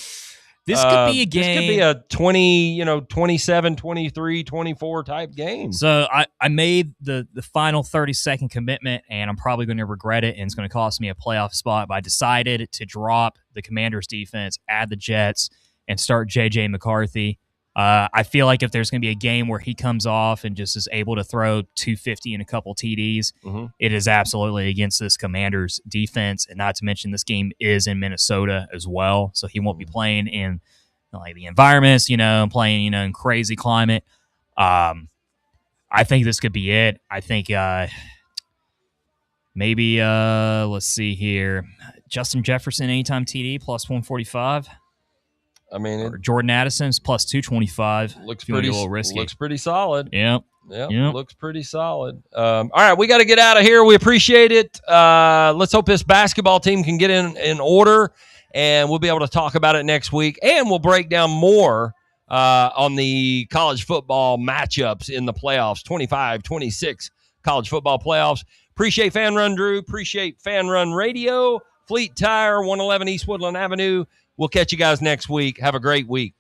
This could be a game. This could be a 27, 23, 24 type game. So I made the final 30-second commitment, and I'm probably going to regret it, and it's going to cost me a playoff spot, but I decided to drop the Commanders defense, add the Jets, and start J.J. McCarthy. I feel like if there's going to be a game where he comes off and just is able to throw 250 and a couple TDs, it is absolutely against this Commanders defense. And not to mention this game is in Minnesota as well. So he won't be playing in like the environments, playing, in crazy climate. I think this could be it. I think maybe, let's see here. Justin Jefferson anytime TD plus 145. Jordan Addison's plus 225. Looks pretty risky. Looks pretty solid. Yep. Looks pretty solid. All right, we got to get out of here. We appreciate it. Let's hope this basketball team can get in order, and we'll be able to talk about it next week. And we'll break down more on the college football matchups in the playoffs, 25-26 college football playoffs. Appreciate Fanrun Drew. Appreciate Fanrun Radio. Fleet Tire, 111 East Woodland Avenue. We'll catch you guys next week. Have a great week.